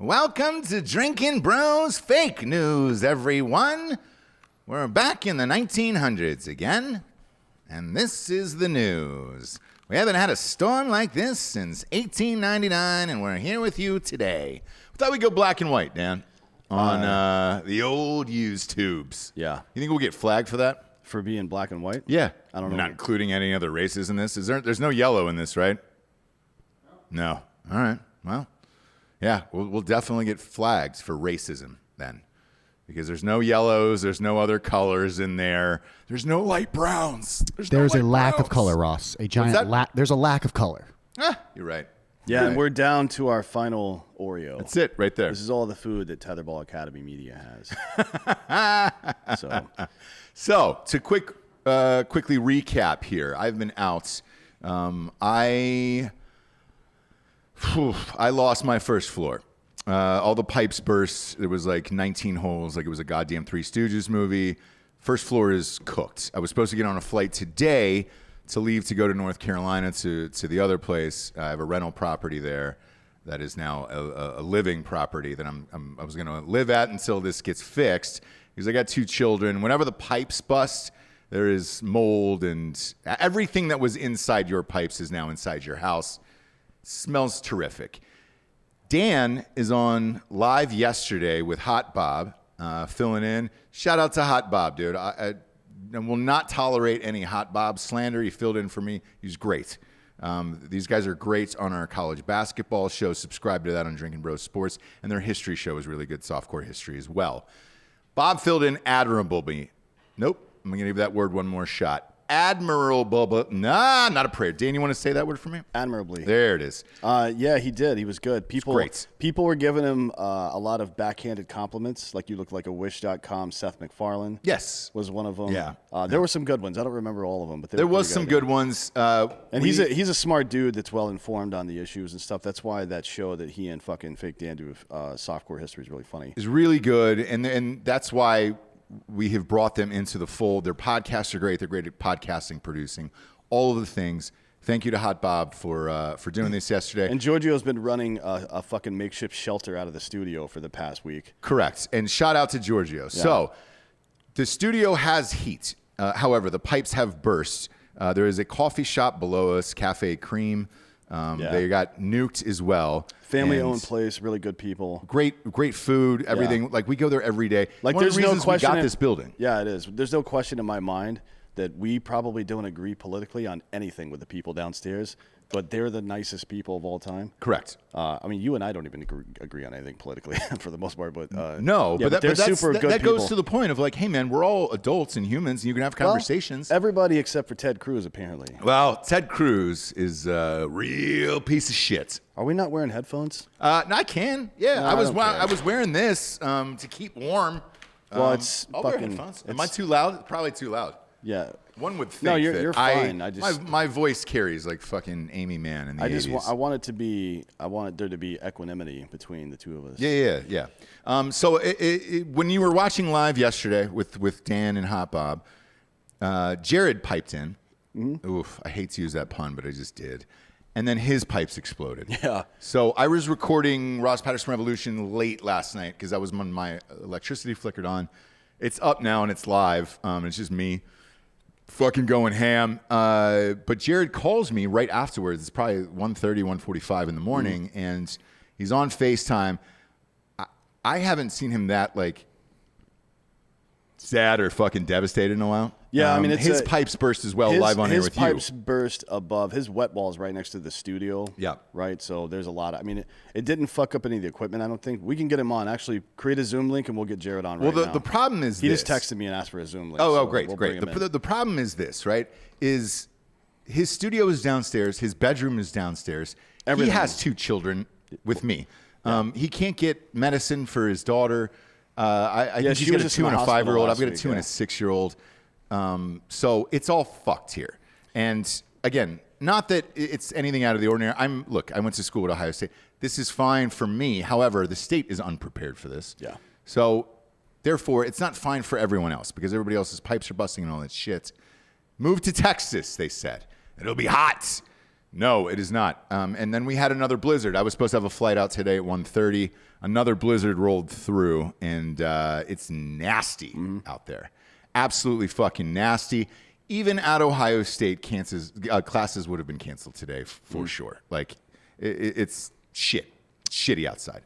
Welcome to Drinkin' Bros Fake News, everyone. We're back in the 1900s again, and this is the news. We haven't had a storm like this since 1899, and we're here with you today. We thought we'd go black and white, Dan, on the old used tubes. Yeah. You think we'll get flagged for that? For being black and white? Yeah. I don't know. Not including any other races in this. There's no yellow in this, right? No. All right. Well, yeah, we'll definitely get flagged for racism then. Because there's no yellows, there's no other colors in there. There's no light browns. There's a lack of color, Ross. A giant there's a lack of color. You're right. Yeah, You're and right. we're down to our final Oreo. That's it right there. This is all the food that Tetherball Academy Media has. So to quickly recap here, I've been out. I lost my first floor. All the pipes burst. There was like 19 holes, like it was a goddamn Three Stooges movie. First floor is cooked. I was supposed to get on a flight today to leave to go to North Carolina to the other place. I have a rental property there that is now a living property that I was going to live at until this gets fixed because I got two children. Whenever the pipes bust, there is mold and everything that was inside your pipes is now inside your house. Smells terrific. Dan is on live yesterday with Hot Bob, filling in. Shout out to Hot Bob, dude. I will not tolerate any Hot Bob slander. He filled in for me. He's great. These guys are great on our college basketball show. Subscribe to that on Drinkin' Bros Sports. And their history show is really good, softcore history as well. Bob filled in admirably. Nope. I'm going to give that word one more shot. Admirable. Nah, not a prayer. Dan, you want to say that word for me? Admirably. There it is. Yeah, he did. He was good. Great. People were giving him a lot of backhanded compliments, like you look like a Wish.com Seth MacFarlane. Yes. Was one of them. Yeah. There were some good ones. I don't remember all of them, but There was some good ones. And he's a smart dude that's well informed on the issues and stuff. That's why that show that he and fucking Fake Dan do softcore history is really funny. Is really good, and that's why we have brought them into the fold. Their podcasts are great. They're great at podcasting, producing, all of the things. Thank you to Hot Bob for doing this yesterday. And Giorgio's been running a fucking makeshift shelter out of the studio for the past week. Correct. And shout out to Giorgio. Yeah. So the studio has heat. However, the pipes have burst. There is a coffee shop below us, Cafe Cream. They got nuked as well. Family-owned place, really good people. Great food, everything. Yeah. Like, we go there every day. Like, one there's of the reasons no question we got this building. Yeah, it is. There's no question in my mind that we probably don't agree politically on anything with the people downstairs, but they're the nicest people of all time. Correct. I mean, you and I don't even agree on anything politically for the most part, but no, yeah, but they're that's, super good that people. goes to the point of like, hey man, we're all adults and humans, and you can have conversations. Well, everybody except for Ted Cruz, apparently. Well, Ted Cruz is a real piece of shit. Are we not wearing headphones? No, I can. Yeah, No, I was wearing this to keep warm. Well, it's I'll wear fucking. headphones. Am I too loud? Probably too loud. Yeah. One would think. No, you're fine. My voice carries like fucking Amy Mann in the 80s. I wanted there to be equanimity between the two of us. Yeah. So when you were watching live yesterday with Dan and Hot Bob, Jared piped in. Mm-hmm. Oof, I hate to use that pun, but I just did. And then his pipes exploded. Yeah. So I was recording Ross Patterson Revolution late last night because I was when my electricity flickered on. It's up now and it's live. It's just me fucking going ham. But Jared calls me right afterwards. It's probably 1:30, 1:45 in the morning, and he's on FaceTime. I haven't seen him that like sad or fucking devastated in a while. Yeah, I mean, his pipes burst as well live on air with you. His pipes burst above. His wet wall is right next to the studio. Yeah. Right? So there's a lot. I mean, it didn't fuck up any of the equipment, I don't think. We can get him on. Actually, create a Zoom link, and we'll get Jared on right now. The problem is he just texted me and asked for a Zoom link. Great. The problem is this, right, is his studio is downstairs. His bedroom is downstairs. Everything. He has two children with me. Yeah. He can't get medicine for his daughter. I think he's got a 2 and a 5-year-old. I've got a 2 and a 6-year-old. So it's all fucked here. And again, not that it's anything out of the ordinary. I went to school at Ohio State. This is fine for me. However, the state is unprepared for this. Yeah. So therefore, it's not fine for everyone else because everybody else's pipes are busting and all that shit. Move to Texas, they said. It'll be hot. No, it is not. And then we had another blizzard. I was supposed to have a flight out today at 1:30. another blizzard rolled through, and it's nasty out there. Absolutely fucking nasty. Even at Ohio State, classes would have been canceled today for sure. Like, it's shitty outside.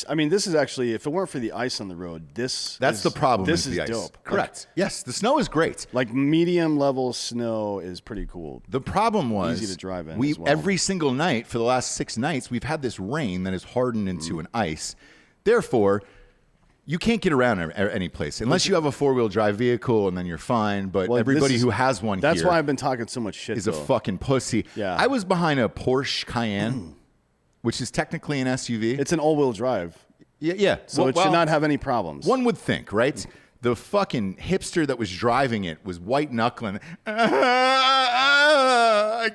I mean, this is actually, if it weren't for the ice on the road, that's the problem. This is is the ice. dope. Correct. Yes, the snow is great. Like medium level snow is pretty cool. The problem was easy to drive in as well. Every single night for the last 6 nights, we've had this rain that has hardened into an ice. Therefore, you can't get around any place unless you have a 4-wheel drive vehicle, and then you're fine. But everybody who has one that's why I've been talking so much shit. Is a fucking pussy. Yeah. I was behind a Porsche Cayenne, which is technically an SUV. It's an all-wheel drive. Yeah. So it should not have any problems. One would think, right? The fucking hipster that was driving it was white knuckling. I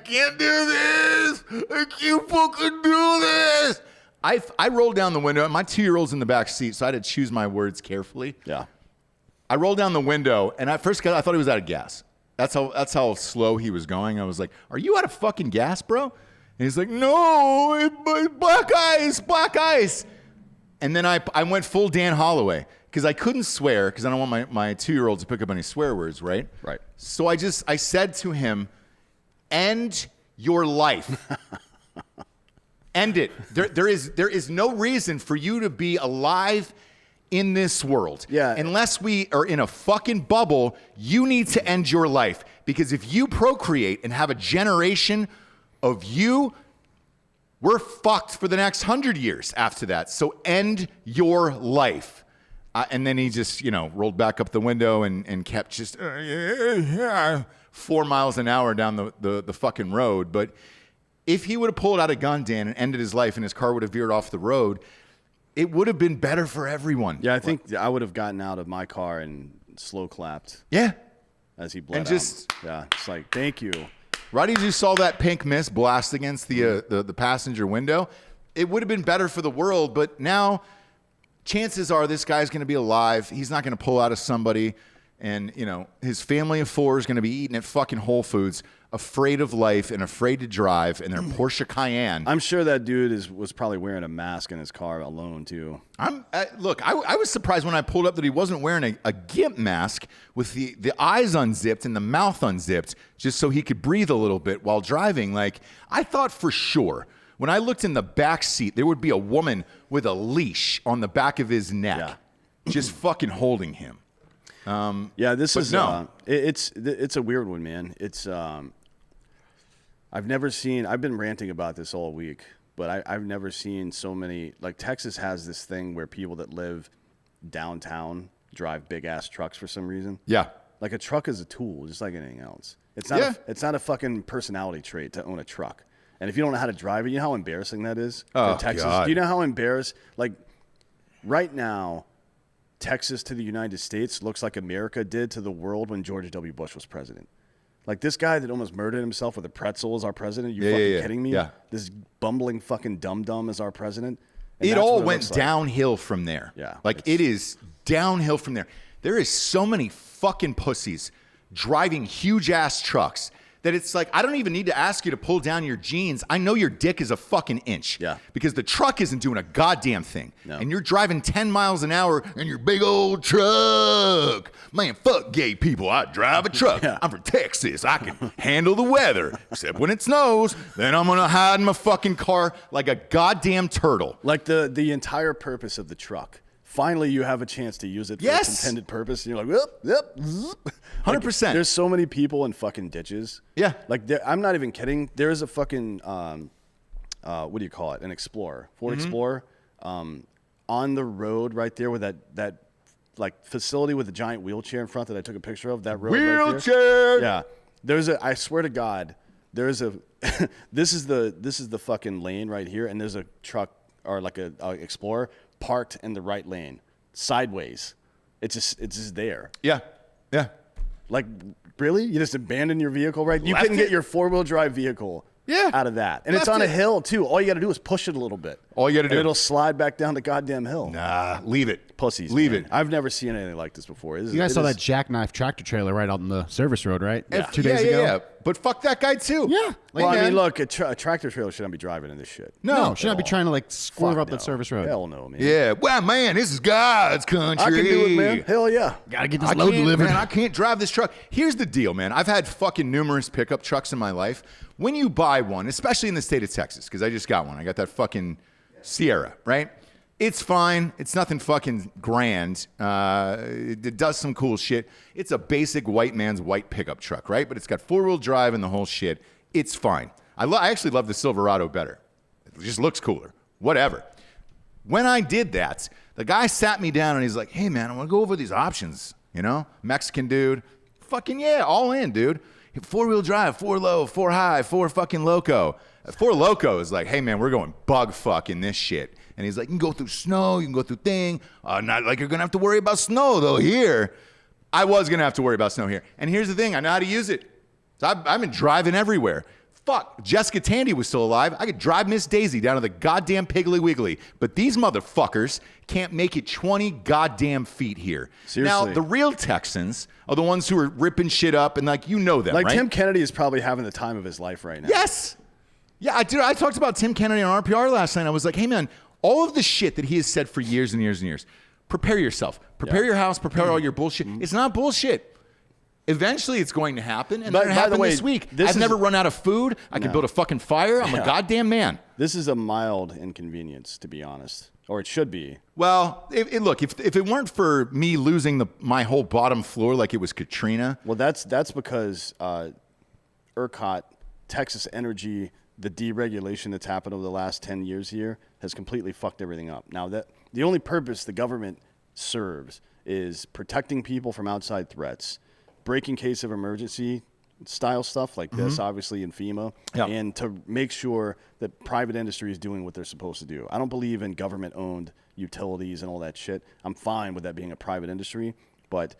can't do this. I can't fucking do this. I rolled down the window. My 2-year-old's in the back seat, so I had to choose my words carefully. Yeah. I rolled down the window, and at first I thought he was out of gas. That's how slow he was going. I was like, "Are you out of fucking gas, bro?" And he's like, "No, it's black ice." And then I went full Dan Holloway because I couldn't swear because I don't want my 2-year-old to pick up any swear words, right? Right. So I said to him, "End your life." End it. There is no reason for you to be alive in this world. Yeah. Unless we are in a fucking bubble, you need to end your life. Because if you procreate and have a generation of you, we're fucked for the next 100 years after that. So end your life. And then he just, rolled back up the window and kept just 4 miles an hour down the fucking road. But if he would have pulled out a gun, Dan, and ended his life and his car would have veered off the road, it would have been better for everyone. Yeah, I think I would have gotten out of my car and slow clapped. Yeah. As he bled And just, yeah, it's like, thank you. Right as you saw that pink mist blast against the passenger window, it would have been better for the world. But now, chances are this guy's going to be alive. He's not going to pull out of somebody. And, his family of 4 is going to be eating at fucking Whole Foods, afraid of life and afraid to drive in their Porsche Cayenne. I'm sure that dude was probably wearing a mask in his car alone, too. Look, I was surprised when I pulled up that he wasn't wearing a gimp mask with the eyes unzipped and the mouth unzipped just so he could breathe a little bit while driving. Like, I thought for sure when I looked in the back seat, there would be a woman with a leash on the back of his neck just fucking holding him. This is no. It's a weird one, man. It's I've been ranting about this all week, but I've never seen so many. Like, Texas has this thing where people that live downtown drive big ass trucks for some reason. Yeah. Like, a truck is a tool, just like anything else. It's not. It's not a fucking personality trait to own a truck. And if you don't know how to drive it, you know how embarrassing that is for Texas. God. Do you know how embarrassed? Like, right now, Texas to the United States looks like America did to the world when George W. Bush was president. Like, this guy that almost murdered himself with a pretzel as our president. You fucking kidding me? Yeah. This bumbling fucking dum-dum as our president. It all went downhill from there. Yeah. Like, it is downhill from there. There is so many fucking pussies driving huge-ass trucks that it's like, I don't even need to ask you to pull down your jeans. I know your dick is a fucking inch. Yeah. Because the truck isn't doing a goddamn thing. No. And you're driving 10 miles an hour in your big old truck. Man, fuck gay people. I drive a truck. Yeah. I'm from Texas. I can handle the weather. Except when it snows, then I'm going to hide in my fucking car like a goddamn turtle. Like, the entire purpose of the truck. Finally, you have a chance to use it for its intended purpose. And you're like, yep. 100%. There's so many people in fucking ditches. Yeah. Like, I'm not even kidding. There is a fucking, what do you call it? An Explorer, Ford Explorer, on the road right there with that like facility with a giant wheelchair in front that I took a picture of. That road Wheelchair. Right there. Yeah. I swear to God, this is the fucking lane right here, and there's a truck or like a Explorer parked in the right lane, sideways. It's just there. Yeah. Like, really? You just abandon your vehicle, right? You Left couldn't get it? your 4-wheel-drive vehicle out of that. And it's Left on a it. hill, too. All you got to do is push it a little bit. All you got to do. And it'll slide back down the goddamn hill. Nah, leave it. Pussies. Leave man. it. I've never seen anything like this before. You guys saw that jackknife tractor trailer right on the service road, right? 2 days ago. Yeah. But fuck that guy too. Yeah. Well, I man. mean, look, a tractor trailer shouldn't be driving in this shit. No, should not be trying to like swerve Fuck up that no. service road. Hell no, man. Yeah. Well, man, this is God's country. I can do it, man. Hell yeah. Gotta get this I load can't, delivered. man, I can't drive this truck. Here's the deal, man. I've had fucking numerous pickup trucks in my life. When you buy one, especially in the state of Texas, because I just got one. I got that fucking Sierra, right? It's fine. It's nothing fucking grand. It does some cool shit. It's a basic white man's white pickup truck, right? But it's got 4-wheel drive and the whole shit. It's fine. I actually love the Silverado better. It just looks cooler. Whatever. When I did that, the guy sat me down and he's like, hey, man, I want to go over these options. You know? Mexican dude. Fucking yeah, all in, dude. 4-wheel drive, 4 low, 4 high, 4 fucking loco. 4 loco is like, hey, man, we're going bug fuck in this shit. And he's like, you can go through snow, you can go through thing. Not like you're going to have to worry about snow, though, here. I was going to have to worry about snow here. And here's the thing. I know how to use it. So I've been driving everywhere. Fuck, Jessica Tandy was still alive. I could drive Miss Daisy down to the goddamn Piggly Wiggly. But these motherfuckers can't make it 20 goddamn feet here. Seriously. Now, the real Texans are the ones who are ripping shit up and, like, you know them, Like right? Tim Kennedy is probably having the time of his life right now. Yes. Yeah, I talked about Tim Kennedy on RPR last night. I was like, hey, man, all of the shit that he has said for years and years and years, prepare yourself. Prepare your house. Prepare all your bullshit. It's not bullshit. Eventually, it's going to happen, and By it's going to the happen way, this week. this I've is- never run out of food. I can build a fucking fire. I'm a goddamn man. This is a mild inconvenience, to be honest. Or it should be. Well, look, if it weren't for me losing my whole bottom floor like it was Katrina. Well, that's because ERCOT, Texas Energy, the deregulation that's happened over the last 10 years here has completely fucked everything up. Now, that the only purpose the government serves is protecting people from outside threats, breaking case of emergency style stuff like this, obviously in FEMA, and to make sure that private industry is doing what they're supposed to do. I don't believe in government-owned utilities and all that shit. I'm fine with that being a private industry, but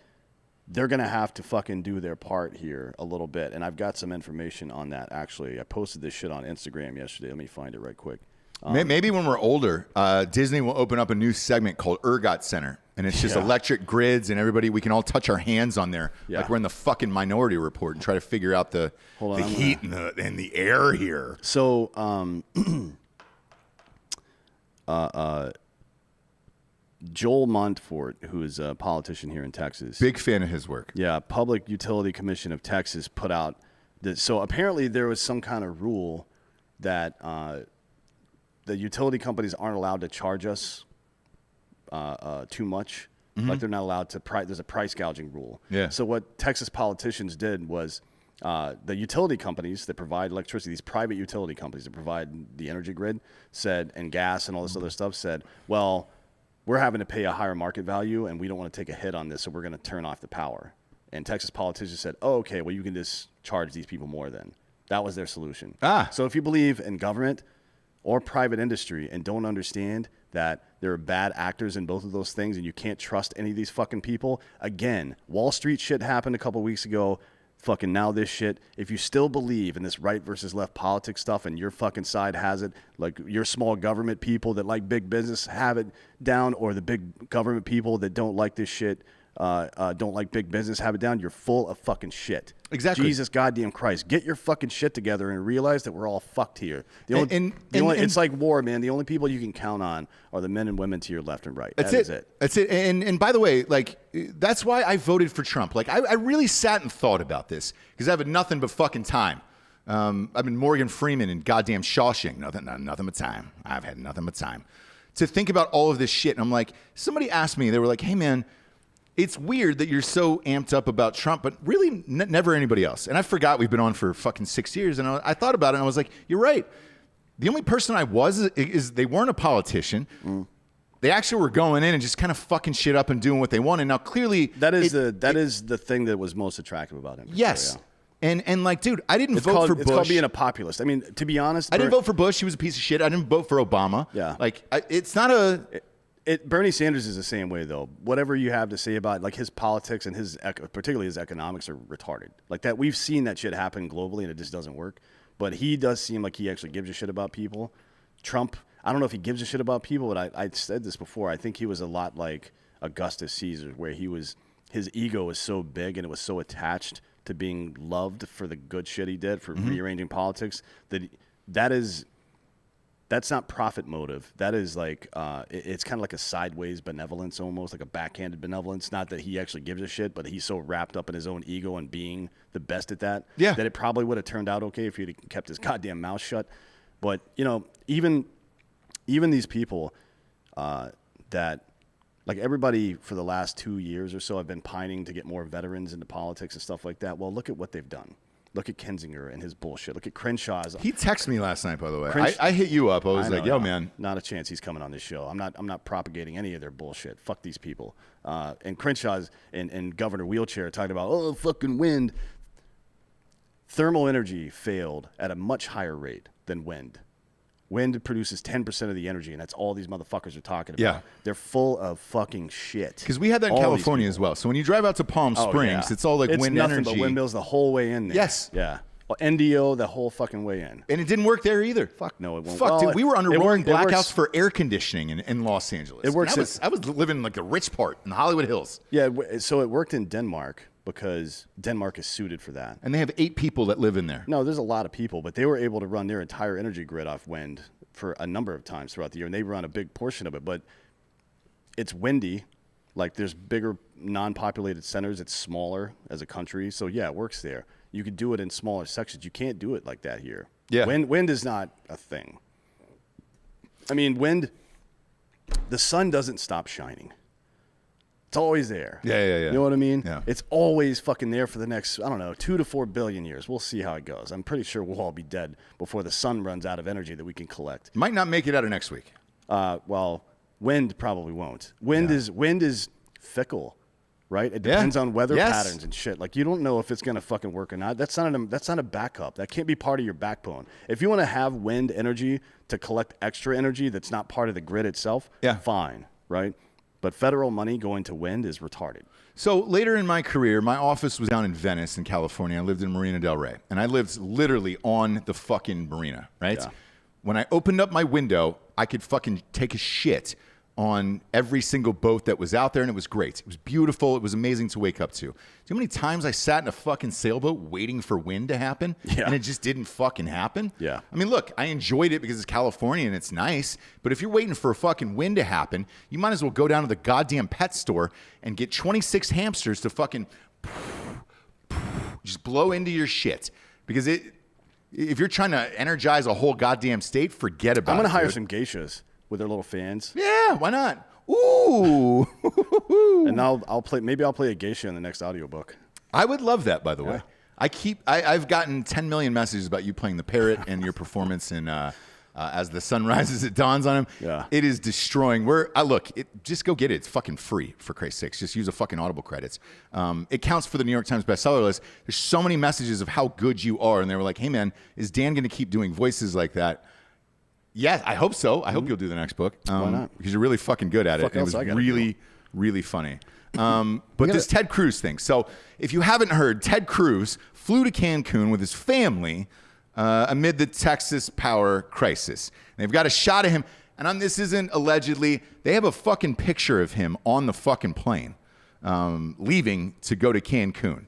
they're going to have to fucking do their part here a little bit. And I've got some information on that, actually. I posted this shit on Instagram yesterday. Let me find it right quick. Maybe when we're older, Disney will open up a new segment called ERGOT Center. And it's just electric grids and everybody, we can all touch our hands on there. Yeah. Like we're in the fucking Minority Report and try to figure out the heat and the air here. So, Joel Montfort, who is a politician here in Texas. Big fan of his work. Yeah, Public Utility Commission of Texas put out this. So apparently there was some kind of rule that the utility companies aren't allowed to charge us too much. Like they're not allowed to there's a price gouging rule. Yeah. So what Texas politicians did was the utility companies that provide electricity, these private utility companies that provide the energy grid said, and gas and all this other stuff said, well, we're having to pay a higher market value and we don't want to take a hit on this, so we're going to turn off the power. And Texas politicians said, oh, okay, well, you can just charge these people more then. That was their solution. So if you believe in government or private industry and don't understand that there are bad actors in both of those things and you can't trust any of these fucking people, again, Wall Street shit happened a couple weeks ago. Fucking now this shit. If you still believe in this right versus left politics stuff and your fucking side has it, like your small government people that like big business have it down, or the big government people that don't like this shit, don't like big business have it down, you're full of fucking shit. Exactly. Jesus goddamn Christ. Get your fucking shit together and realize that we're all fucked here. It's like war, man. The only people you can count on are the men and women to your left and right. That's it. That's it. And by the way, like, that's why I voted for Trump. Like, I really sat and thought about this because I've had nothing but fucking time. I've been Morgan Freeman and goddamn Shawshank. Nothing but time. I've had nothing but time to think about all of this shit. And I'm like, somebody asked me, they were like, hey, man, it's weird that you're so amped up about Trump, but really never anybody else. And I forgot we've been on for fucking 6 years. And I thought about it and I was like, you're right. The only person I was is they weren't a politician. They actually were going in and just kind of fucking shit up and doing what they want. And now clearly that is the thing that was most attractive about him. Yes. Sure, yeah. And like, dude, I didn't vote for Bush. It's called being a populist. I mean, to be honest, I didn't vote for Bush. He was a piece of shit. I didn't vote for Obama. Yeah. Like, it's not a... Bernie Sanders is the same way, though. Whatever you have to say about like his politics and particularly his economics are retarded. Like that, we've seen that shit happen globally, and it just doesn't work. But he does seem like he actually gives a shit about people. Trump, I don't know if he gives a shit about people, but I said this before. I think he was a lot like Augustus Caesar, where his ego was so big and it was so attached to being loved for the good shit he did for rearranging politics, that's not profit motive. That is like, it's kind of like a sideways benevolence, almost like a backhanded benevolence. Not that he actually gives a shit, but he's so wrapped up in his own ego and being the best at that, that it probably would have turned out okay if he'd kept his goddamn mouth shut. But, even these people that, like everybody for the last 2 years or so, have been pining to get more veterans into politics and stuff like that. Well, look at what they've done. Look at Kinzinger and his bullshit. Look at Crenshaw's. He texted me last night, by the way. I hit you up. I was like, yo, man. Not a chance he's coming on this show. I'm not propagating any of their bullshit. Fuck these people. And Crenshaw's and Governor Wheelchair talking about, fucking wind. Thermal energy failed at a much higher rate than wind. Wind produces 10% of the energy, and that's all these motherfuckers are talking about. Yeah. They're full of fucking shit. Because we had that in California as well. So when you drive out to Palm Springs, it's all like wind energy. It's nothing but windmills the whole way in there. Yes. Yeah. Well, NDO the whole fucking way in. And it didn't work there either. Fuck no, it won't. Fuck, dude. We were under rolling blackouts for air conditioning in Los Angeles. It works. I was living in like the rich part in the Hollywood Hills. Yeah, so it worked in Denmark because Denmark is suited for that. And they have 8 people that live in there. No, there's a lot of people, but they were able to run their entire energy grid off wind for a number of times throughout the year, and they run a big portion of it. But it's windy. Like, there's bigger non-populated centers. It's smaller as a country. So, yeah, it works there. You could do it in smaller sections. You can't do it like that here. Yeah. Wind is not a thing. I mean, wind, the sun doesn't stop shining. It's always there. Yeah. You know what I mean? Yeah. It's always fucking there for the next, 2 to 4 billion years. We'll see how it goes. I'm pretty sure we'll all be dead before the sun runs out of energy that we can collect. Might not make it out of next week. Well, wind probably won't. Wind is fickle, right? It depends on weather patterns and shit. Like, you don't know if it's gonna fucking work or not. That's not a backup. That can't be part of your backbone. If you want to have wind energy to collect extra energy that's not part of the grid itself, fine, right? But federal money going to wind is retarded. So later in my career, my office was down in Venice in California. I lived in Marina del Rey, and I lived literally on the fucking marina, right? Yeah. When I opened up my window, I could fucking take a shit on every single boat that was out there, and it was great. It was beautiful. It was amazing to wake up to. Do you know how many times I sat in a fucking sailboat waiting for wind to happen, and it just didn't fucking happen? Yeah. I mean, look, I enjoyed it because it's California and it's nice, but if you're waiting for a fucking wind to happen, you might as well go down to the goddamn pet store and get 26 hamsters to fucking just blow into your shit. Because if you're trying to energize a whole goddamn state, forget about it. I'm going to hire some geishas with their little fans. Yeah, why not? Ooh. And I'll play a geisha in the next audiobook. I would love that, by the way. I've gotten 10 million messages about you playing the parrot and your performance in As the Sun Rises, It Dawns on Him. Yeah. It is destroying. Just go get it. It's fucking free, for Christ's sakes. Just use a fucking Audible credits. It counts for the New York Times bestseller list. There's so many messages of how good you are, and they were like, hey, man, is Dan going to keep doing voices like that? Yeah, I hope so. I hope you'll do the next book. Why not? Because you're really fucking good at it. It was really, really funny. But this Ted Cruz thing. So if you haven't heard, Ted Cruz flew to Cancun with his family amid the Texas power crisis. And they've got a shot of him. And this isn't allegedly. They have a fucking picture of him on the fucking plane leaving to go to Cancun.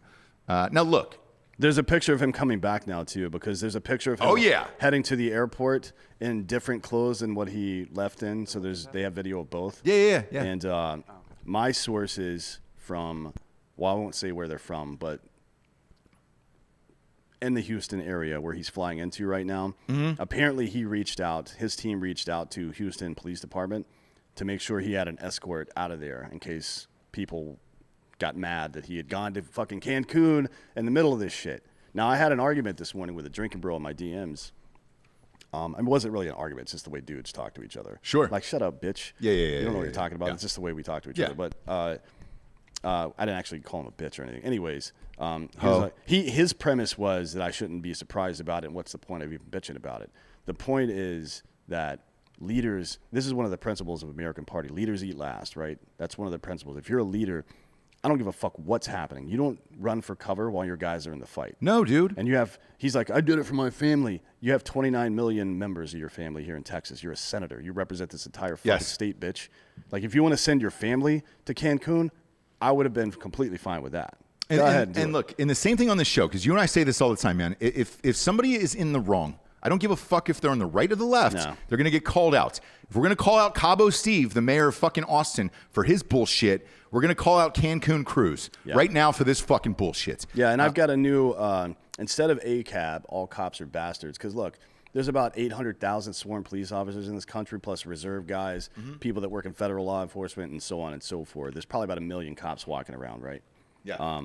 Now, look. There's a picture of him coming back now, too, because there's a picture of him heading to the airport in different clothes than what he left in. So they have video of both. Yeah. And my sources from, well, I won't say where they're from, but in the Houston area where he's flying into right now, apparently his team reached out to Houston Police Department to make sure he had an escort out of there in case people got mad that he had gone to fucking Cancun in the middle of this shit. Now, I had an argument this morning with a Drinkin bro in my DMs. It wasn't really an argument. It's just the way dudes talk to each other. Sure. Like, shut up, bitch. Yeah. You don't know what you're talking about. It's just the way we talk to each other. But I didn't actually call him a bitch or anything. Anyways, his premise was that I shouldn't be surprised about it, and what's the point of even bitching about it? The point is that leaders, this is one of the principles of American Party. Leaders eat last, right? That's one of the principles. If you're a leader, I don't give a fuck what's happening. You don't run for cover while your guys are in the fight. No, dude. And he's like, I did it for my family. You have 29 million members of your family here in Texas. You're a senator. You represent this entire fucking state, bitch. Like, if you want to send your family to Cancun, I would have been completely fine with that. And, Go ahead. and look, and the same thing on the show, because you and I say this all the time, man. If somebody is in the wrong, I don't give a fuck if they're on the right or the left. No. They're going to get called out. If we're going to call out Cabo Steve, the mayor of fucking Austin, for his bullshit, we're going to call out Cancun Cruz right now for this fucking bullshit. Yeah, and I've got a new, instead of ACAB, all cops are bastards. Because look, there's about 800,000 sworn police officers in this country, plus reserve guys, people that work in federal law enforcement, and so on and so forth. There's probably about 1 million cops walking around, right? Yeah.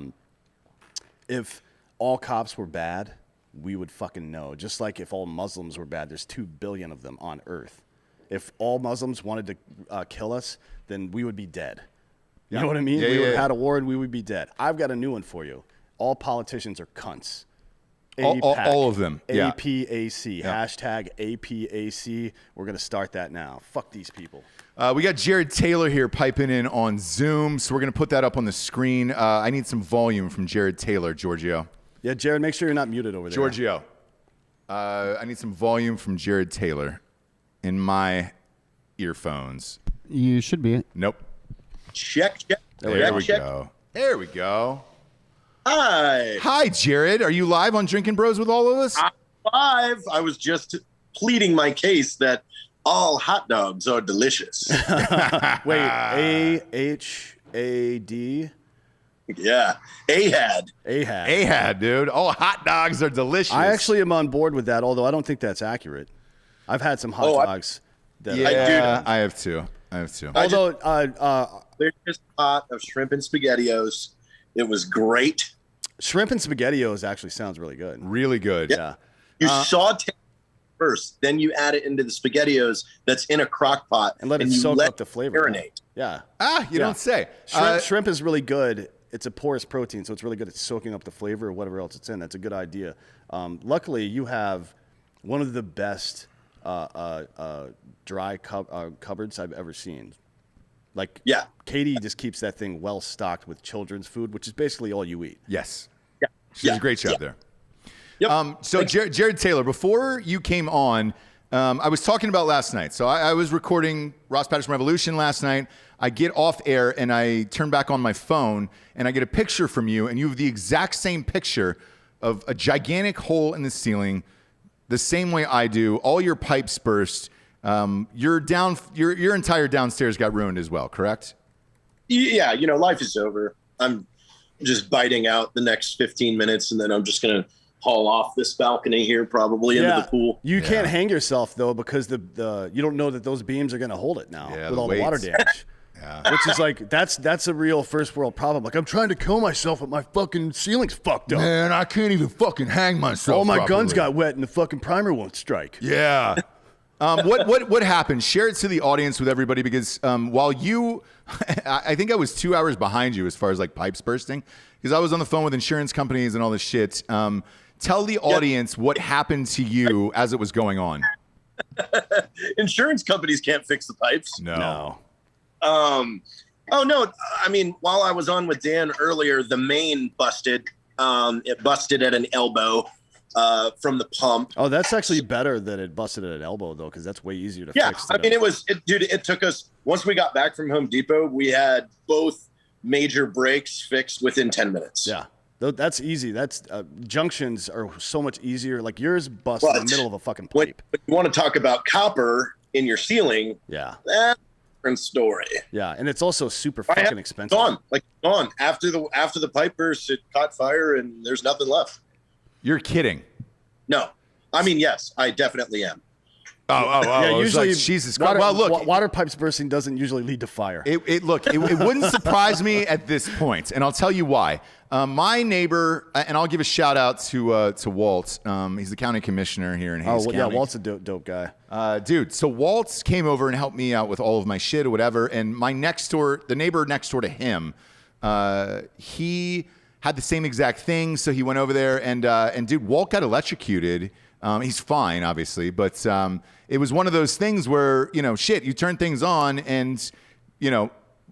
If all cops were bad, we would fucking know. Just like if all Muslims were bad, there's 2 billion of them on Earth. If all Muslims wanted to kill us, then we would be dead. You know what I mean? We would have had a war and we would be dead. I've got a new one for you. All politicians are cunts. All of them. Yeah. APAC. Hashtag APAC. We're going to start that now. Fuck these people. We got Jared Taylor here piping in on Zoom, so we're going to put that up on the screen. I need some volume from Jared Taylor, Giorgio. Yeah, Jared, make sure you're not muted over there. Giorgio, I need some volume from Jared Taylor in my earphones. You should be. Nope. Check. There we go. There we go. Hi. Hi, Jared. Are you live on Drinkin' Bros with all of us? I'm live. I was just pleading my case that all hot dogs are delicious. Wait, A-H-A-D? Yeah. Ahad. Ahad, dude. All hot dogs are delicious. I actually am on board with that, although I don't think that's accurate. I've had some hot dogs. I have two. Although, Delicious pot of shrimp and SpaghettiOs. It was great. shrimp and SpaghettiOs actually sounds really good. Really good. Yeah. You saute first, then you add it into the SpaghettiOs that's in a crock pot. And let it soak up the flavor. Marinate. Yeah. You don't say. Shrimp is really good. It's a porous protein, so it's really good at soaking up the flavor or whatever else it's in. That's a good idea. Luckily, you have one of the best dry cupboards I've ever seen. Like, Yeah. Katie just keeps that thing well stocked with children's food, which is basically all you eat. Yes. Yeah. She does a great job there. Yep. So Jared Taylor, before you came on, I was talking about last night. So I was recording Ross Patterson Revolution last night. I get off air and I turn back on my phone and I get a picture from you, and you have the exact same picture of a gigantic hole in the ceiling, the same way I do. All your pipes burst. Your entire downstairs got ruined as well, correct? Yeah, life is over. I'm just biting out the next 15 minutes, and then I'm just going to haul off this balcony here, probably into the pool. You can't hang yourself, though, because you don't know that those beams are going to hold it now with all the water damage. Which is like, that's a real first world problem. Like, I'm trying to kill myself, but my fucking ceiling's fucked up. Man, I can't even fucking hang myself. All my guns got wet and the fucking primer won't strike. Yeah. What happened? Share it to the audience with everybody, because while you, I think I was 2 hours behind you as far as like pipes bursting, because I was on the phone with insurance companies and all this shit. Tell the audience what happened to you as it was going on. Insurance companies can't fix the pipes. No. Oh no. I mean, while I was on with Dan earlier, the main busted. It busted at an elbow from the pump. Oh, that's actually better that it busted at an elbow, though, because that's way easier to fix. Yeah, I mean, it took us, once we got back from Home Depot, we had both major breaks fixed within 10 minutes. Yeah, that's easy. That's junctions are so much easier. Like yours bust in the middle of a fucking pipe. When you want to talk about copper in your ceiling, yeah, that's a different story. Yeah, and it's also super fucking expensive. Gone. After the pipe burst, it caught fire and there's nothing left. You're kidding. No. I mean, yes, I definitely am. Yeah, usually like, Jesus Christ. Well, look, water pipes bursting doesn't usually lead to fire. It wouldn't surprise me at this point, and I'll tell you why. My neighbor, and I'll give a shout out to Walt. He's the county commissioner here in Hayes County. Yeah, Walt's a dope guy. Dude, so Walt came over and helped me out with all of my shit or whatever, and the neighbor next door to him, he had the same exact thing, so he went over there, and dude, Walt got electrocuted. He's fine, obviously, but it was one of those things where, you turn things on, and,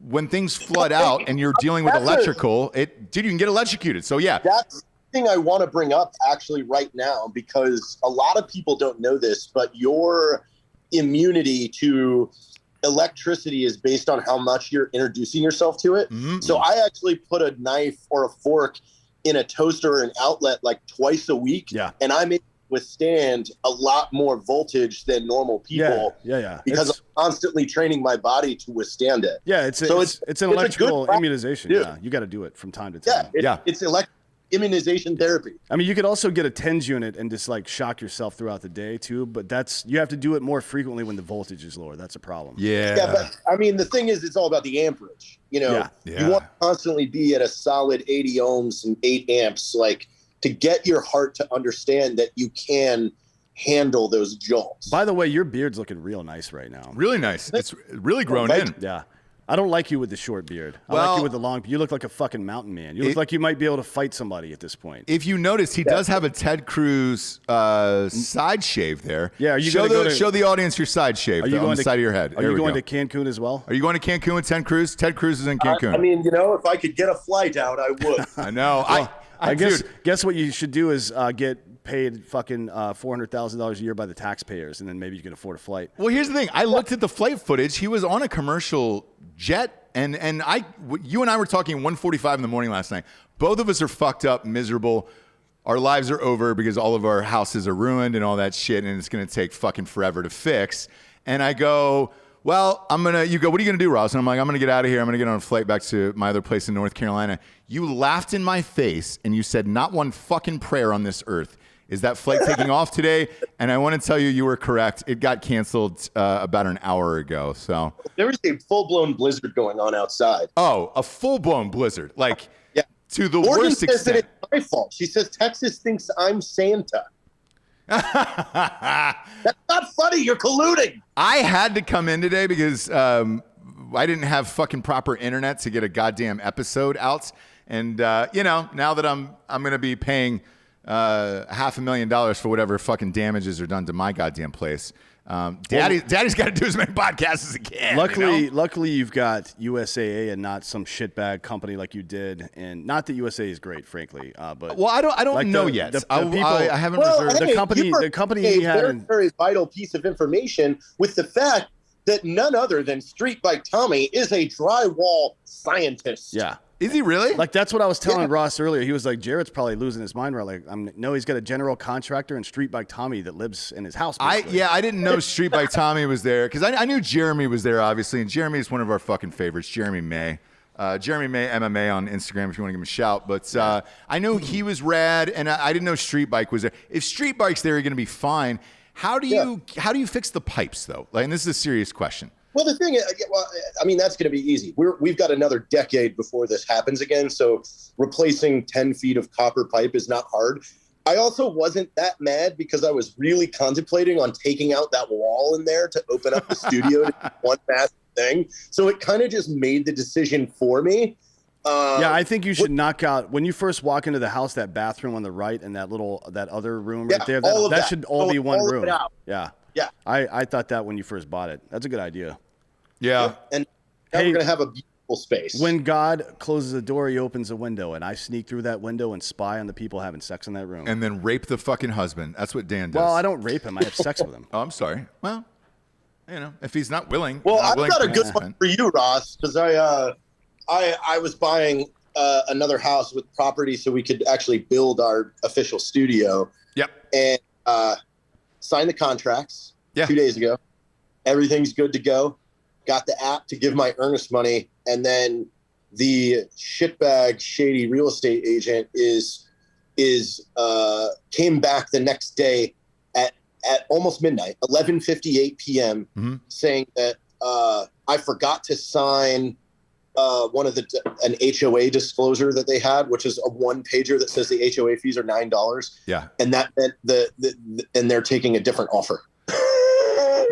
when things flood out and you're dealing with electrical, dude, you can get electrocuted. So, yeah. That's the thing I want to bring up actually right now, because a lot of people don't know this, but your immunity to electricity is based on how much you're introducing yourself to it. So I actually put a knife or a fork in a toaster or an outlet like twice a week. Yeah. And I'm able to withstand a lot more voltage than normal people. Yeah. Because I'm constantly training my body to withstand it. Yeah, it's an electrical immunization. Yeah, you got to do it from time to time. It's immunization therapy. I mean, you could also get a TENS unit and just like shock yourself throughout the day too, but you have to do it more frequently when the voltage is lower. That's a problem. Yeah, but I mean, the thing is, it's all about the amperage. You know, you want to constantly be at a solid 80 ohms and 8 amps, like to get your heart to understand that you can handle those jolts. By the way, your beard's looking real nice right now. Really nice. It's really grown in. Yeah. I don't like you with the short beard. I like you with the long. You look like a fucking mountain man. You look like you might be able to fight somebody at this point. If you notice, he does have a Ted Cruz side shave there. Yeah, are you show the audience your side shave on the side of your head. Are you going to Cancun as well? Are you going to Cancun with Ted Cruz? Ted Cruz is in Cancun. I mean, you know, if I could get a flight out, I would. I know. Well, I guess what you should do is get paid fucking $400,000 a year by the taxpayers, and then maybe you can afford a flight. Well, here's the thing. I looked at the flight footage. He was on a commercial jet. And you and I were talking 1:45 in the morning last night. Both of us are fucked up, miserable. Our lives are over because all of our houses are ruined and all that shit, and it's going to take fucking forever to fix. And I go, well, you go, what are you going to do, Ross? And I'm like, I'm going to get out of here. I'm going to get on a flight back to my other place in North Carolina. You laughed in my face, and you said, not one fucking prayer on this earth is that flight taking off today. And I want to tell you were correct. It got canceled about an hour ago. So there was a full-blown blizzard going on outside. Oh, a full-blown blizzard. Like, to the Morgan worst says extent. that it's my fault. She says Texas thinks I'm Santa. That's not funny. You're colluding. I had to come in today because I didn't have fucking proper internet to get a goddamn episode out. And, now that I'm going to be paying $500,000 for whatever fucking damages are done to my goddamn place. Daddy's got to do as many podcasts as he can. Luckily, you've got USAA and not some shitbag company like you did. And not that USA is great, frankly. But I don't know yet. I haven't reserved the company he had. A very vital piece of information with the fact that none other than Street Bike Tommy is a drywall scientist. Yeah. Is he really? Like, that's what I was telling Ross earlier. He was like, Jarrett's probably losing his mind. Right? Like, no, he's got a general contractor and Street Bike Tommy that lives in his house. I didn't know Street Bike Tommy was there because I knew Jeremy was there, obviously. And Jeremy is one of our fucking favorites, Jeremy May. Jeremy May MMA on Instagram if you want to give him a shout. But I know he was rad, and I didn't know Street Bike was there. If Street Bike's there, you're going to be fine. How do you fix the pipes, though? Like, and this is a serious question. Well, the thing is, that's going to be easy. We've got another decade before this happens again. So replacing 10 feet of copper pipe is not hard. I also wasn't that mad because I was really contemplating on taking out that wall in there to open up the studio to do one massive thing. So it kind of just made the decision for me. I think you should knock out, when you first walk into the house, that bathroom on the right and that other room right there. That should all be one room. Yeah. Yeah. I thought that when you first bought it. That's a good idea. Yeah. And now we're going to have a beautiful space. When God closes a door, he opens a window, and I sneak through that window and spy on the people having sex in that room. And then rape the fucking husband. That's what Dan does. Well, I don't rape him. I have sex with him. Oh, I'm sorry. Well, if he's not willing. Well, I've got a good one for you, Ross, because I was buying another house with property so we could actually build our official studio. Yep. And signed the contracts 2 days ago. Everything's good to go. Got the app to give my earnest money. And then the shitbag shady real estate agent came back the next day at almost midnight, 11:58 p.m., saying that I forgot to sign an HOA disclosure that they had, which is a one-pager that says the HOA fees are $9. Yeah. And that meant and they're taking a different offer.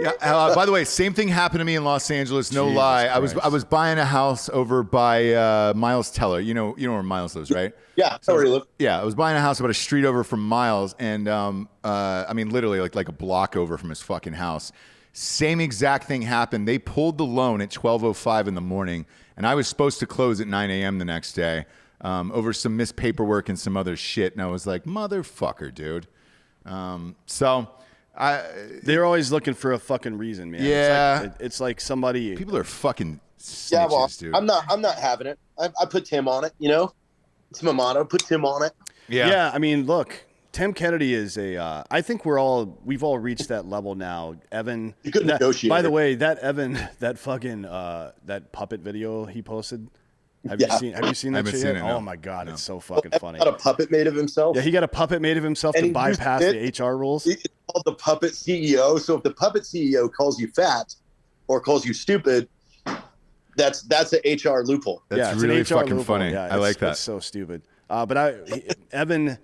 Yeah. By the way, same thing happened to me in Los Angeles. No lie. I was buying a house over by Miles Teller. You know where Miles lives, right? Yeah. So where he lives. Yeah. I was buying a house about a street over from Miles, and literally like a block over from his fucking house. Same exact thing happened. They pulled the loan at 12:05 in the morning, and I was supposed to close at 9 a.m. the next day over some missed paperwork and some other shit. And I was like, motherfucker, dude. They're always looking for a fucking reason, man. Yeah. It's like somebody. People are fucking snitches, Yeah, well, dude. I'm not having it. I put Tim on it. It's my motto. Put Tim on it. Yeah. I mean, look, Tim Kennedy is a. I think we've all reached that level now. Evan. You could negotiate. By the way, that Evan, that fucking that puppet video he posted. Have you seen that I shit haven't yet? seen it, no. Oh my god, it's so fucking funny. Got a puppet made of himself. Yeah, he got a puppet made of himself And to he bypass used the HR rules. It's called the puppet CEO. So if the puppet CEO calls you fat or calls you stupid, that's an HR loophole. That's it's really an HR fucking loophole. funny. Yeah, I like that. It's so stupid. But Evan,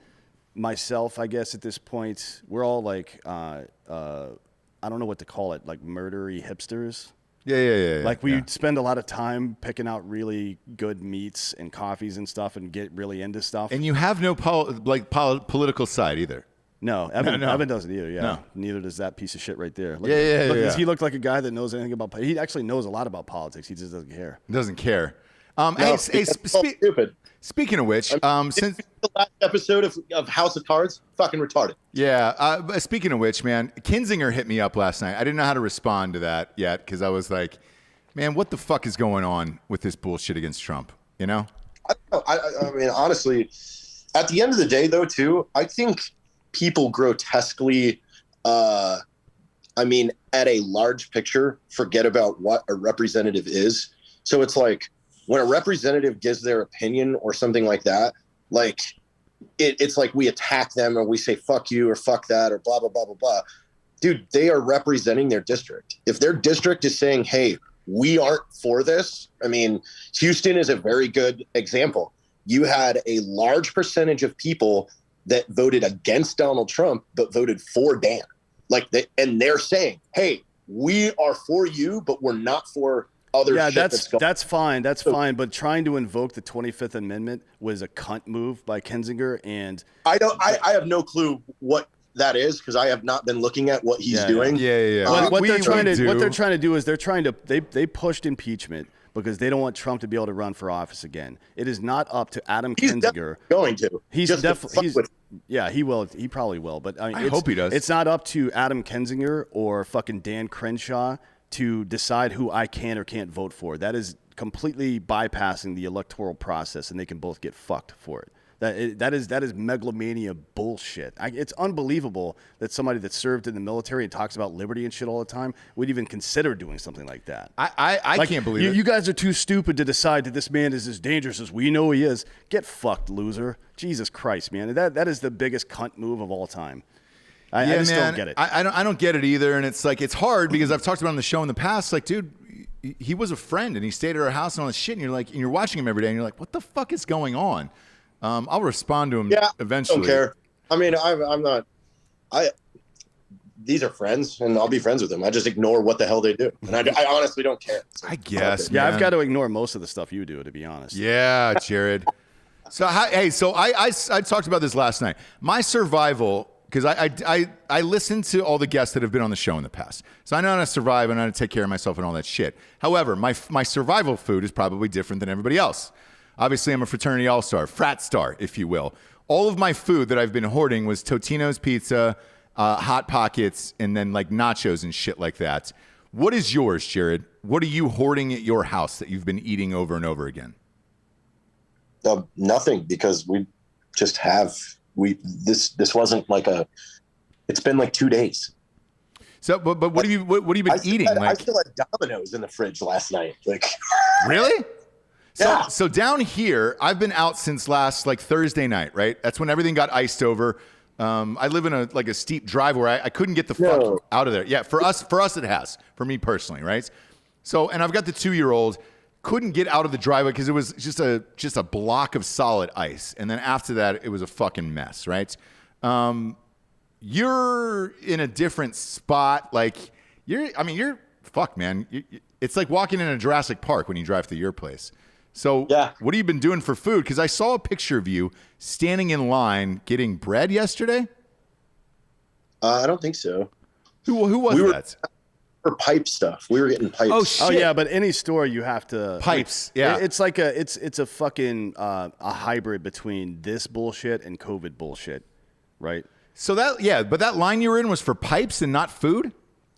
myself, I guess at this point, we're all like, I don't know what to call it, like murdery hipsters. Yeah. Like we spend a lot of time picking out really good meats and coffees and stuff, and get really into stuff. And you have no political side either. No, Evan, No. Evan doesn't either. Yeah, No. Neither does that piece of shit right there. Look, Yeah. Does he look like a guy that knows anything about? He actually knows a lot about politics. He just doesn't care. Doesn't care. Stupid. Speaking of which, since The last episode of House of Cards, fucking retarded. but speaking of which, man, Kinzinger hit me up last night. I didn't know how to respond to that yet because I was like, man, what the fuck is going on with this bullshit against Trump? You know? I mean, honestly, at the end of the day, though, too, I think people grotesquely, at a large picture, forget about what a representative is. So it's like when a representative gives their opinion or something like that, like it's like we attack them or we say fuck you or fuck that or blah, blah, blah, blah, blah. Dude, they are representing their district. If their district is saying, hey, we aren't for this. I mean, Houston is a very good example. You had a large percentage of people that voted against Donald Trump, but voted for Dan. And they're saying, hey, we are for you, but we're not for other shit that's fine. That's fine. But trying to invoke the 25th Amendment was a cunt move by Kinzinger. And I have no clue what that is because I have not been looking at what he's doing. Yeah. What they're trying to do is they pushed impeachment because they don't want Trump to be able to run for office again. It is not up to Adam Kinzinger. Going to. He will. He probably will. But I hope he does. It's not up to Adam Kinzinger or fucking Dan Crenshaw to decide who I can or can't vote for. That is completely bypassing the electoral process, and they can both get fucked for it. That is megalomania bullshit. It's unbelievable that somebody that served in the military and talks about liberty and shit all the time would even consider doing something like that. I can't believe it. You guys are too stupid to decide that this man is as dangerous as we know he is. Get fucked, loser. Jesus Christ, man. That is the biggest cunt move of all time. I just don't get it. I don't get it either, and it's like it's hard because I've talked about it on the show in the past. Like, dude, he was a friend and he stayed at our house and all this shit, and you're watching him every day, and you're like, what the fuck is going on? I'll respond to him eventually. Don't care. I mean, I'm not. These are friends, and I'll be friends with them. I just ignore what the hell they do, and I honestly don't care. So, I guess. Yeah, man. I've got to ignore most of the stuff you do, to be honest. Yeah, Jared. So I talked about this last night. My survival, because I listened to all the guests that have been on the show in the past, so I know how to survive and how to take care of myself and all that shit. However, my survival food is probably different than everybody else. Obviously, I'm a fraternity all-star, frat star, if you will. All of my food that I've been hoarding was Totino's Pizza, Hot Pockets, and then like nachos and shit like that. What is yours, Jared? What are you hoarding at your house that you've been eating over and over again? Nothing, because we just have this wasn't like it's been like 2 days. So, but what have you been eating? I still had Domino's in the fridge last night. Like, really? Yeah. So down here, I've been out since last like Thursday night, right? That's when everything got iced over. I live in a steep drive where I couldn't get the fuck out of there. Yeah, for us it has. For me personally, right? So, and I've got the 2-year-old, couldn't get out of the driveway because it was just a block of solid ice. And then after that, it was a fucking mess, right? You're in a different spot. Like you're fuck, man. It's like walking in a Jurassic Park when you drive through your place. So what have you been doing for food? Because I saw a picture of you standing in line getting bread yesterday. I don't think so. Who was that? For pipe stuff. We were getting pipes. Oh shit! Oh yeah, but any store you have to pipes. Yeah, it's like it's a fucking a hybrid between this bullshit and COVID bullshit, right? So but that line you were in was for pipes and not food?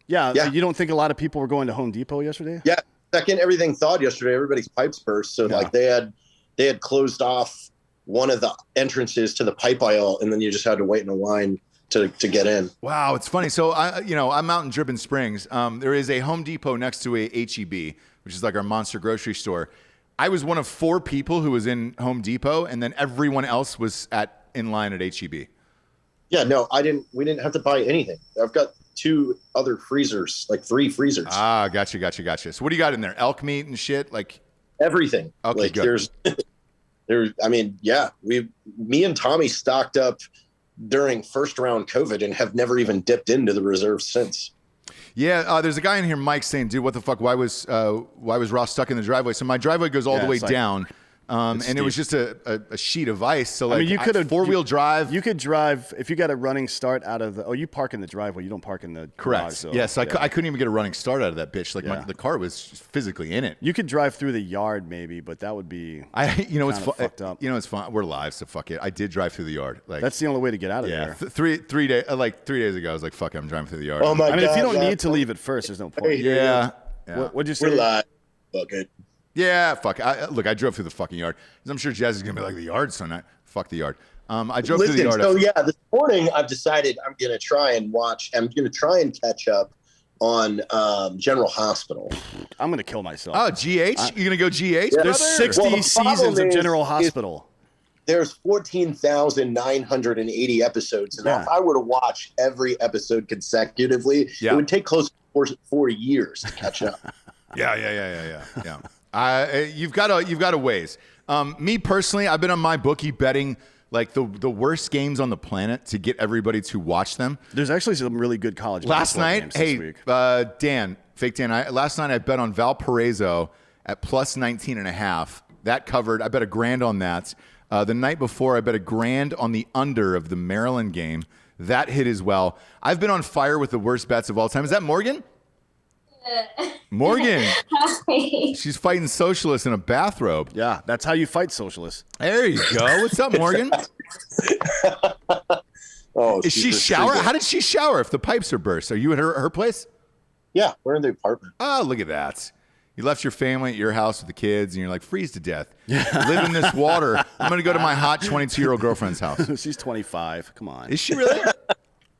Yeah. You don't think a lot of people were going to Home Depot yesterday? Yeah. Second, everything thawed yesterday. Everybody's pipes burst. So like they had closed off one of the entrances to the pipe aisle, and then you just had to wait in a line to get in. Wow, it's funny. So I'm out in Dripping Springs. There is a Home Depot next to a HEB, which is like our monster grocery store. I was one of 4 people who was in Home Depot, and then everyone else was in line at HEB. Yeah, no, we didn't have to buy anything. I've got 2 other freezers, like 3 freezers. Ah, gotcha. So what do you got in there? Elk meat and shit? Like everything. Okay, like good. Me and Tommy stocked up during first round COVID and have never even dipped into the reserve since. Yeah, there's a guy in here, Mike, saying, "Dude, what the fuck? Why was Ross stuck in the driveway?" So my driveway goes all the way down, and steep. it was just a sheet of ice. So I mean, you could have 4-wheel drive. You could drive if you got a running start out of the. Oh, you park in the driveway. You don't park in the Correct. garage, so, Yes, I couldn't even get a running start out of that bitch. Like the car was physically in it. You could drive through the yard maybe, but that would be. It's fucked up. It's fun. We're live, so fuck it. I did drive through the yard. Like That's the only way to get out of there. 3 days, like 3 days ago, I was like, "Fuck it, I'm driving through the yard." Oh my god! I mean, if you don't need to leave at first, there's no point. Yeah. What'd you say? We're live. Fuck it. Yeah, fuck. I drove through the fucking yard. 'Cause I'm sure Jazz is gonna be like, "The yard, son." Fuck the yard. I drove through the yard. So this morning I've decided I'm gonna try and catch up on General Hospital. I'm gonna kill myself. Oh, GH? You're gonna go GH? Yeah. There's 60 Well, the seasons problem of General is- Hospital. There's 14,980 episodes, and if I were to watch every episode consecutively, it would take close to 4 years to catch up. Yeah. You've got a ways. Me personally, I've been on my bookie betting like the worst games on the planet to get everybody to watch them. There's actually some really good college Last basketball night, games this week. Fake Dan. Last night I bet on Valparaiso at plus 19.5. That covered. I bet $1,000 on that. The night before, I bet $1,000 on the under of the Maryland game. That hit as well. I've been on fire with the worst bets of all time. Is that Morgan? Morgan. Hi. She's fighting socialists in a bathrobe. Yeah, that's how you fight socialists. There you go. What's up, Morgan? Is she shower? How did she shower if the pipes are burst? Are you at her place? Yeah, we're in the apartment. Oh, look at that. You left your family at your house with the kids, and you're like, freeze to death. Live in this water. I'm going to go to my hot 22-year-old girlfriend's house. She's 25. Come on. Is she really?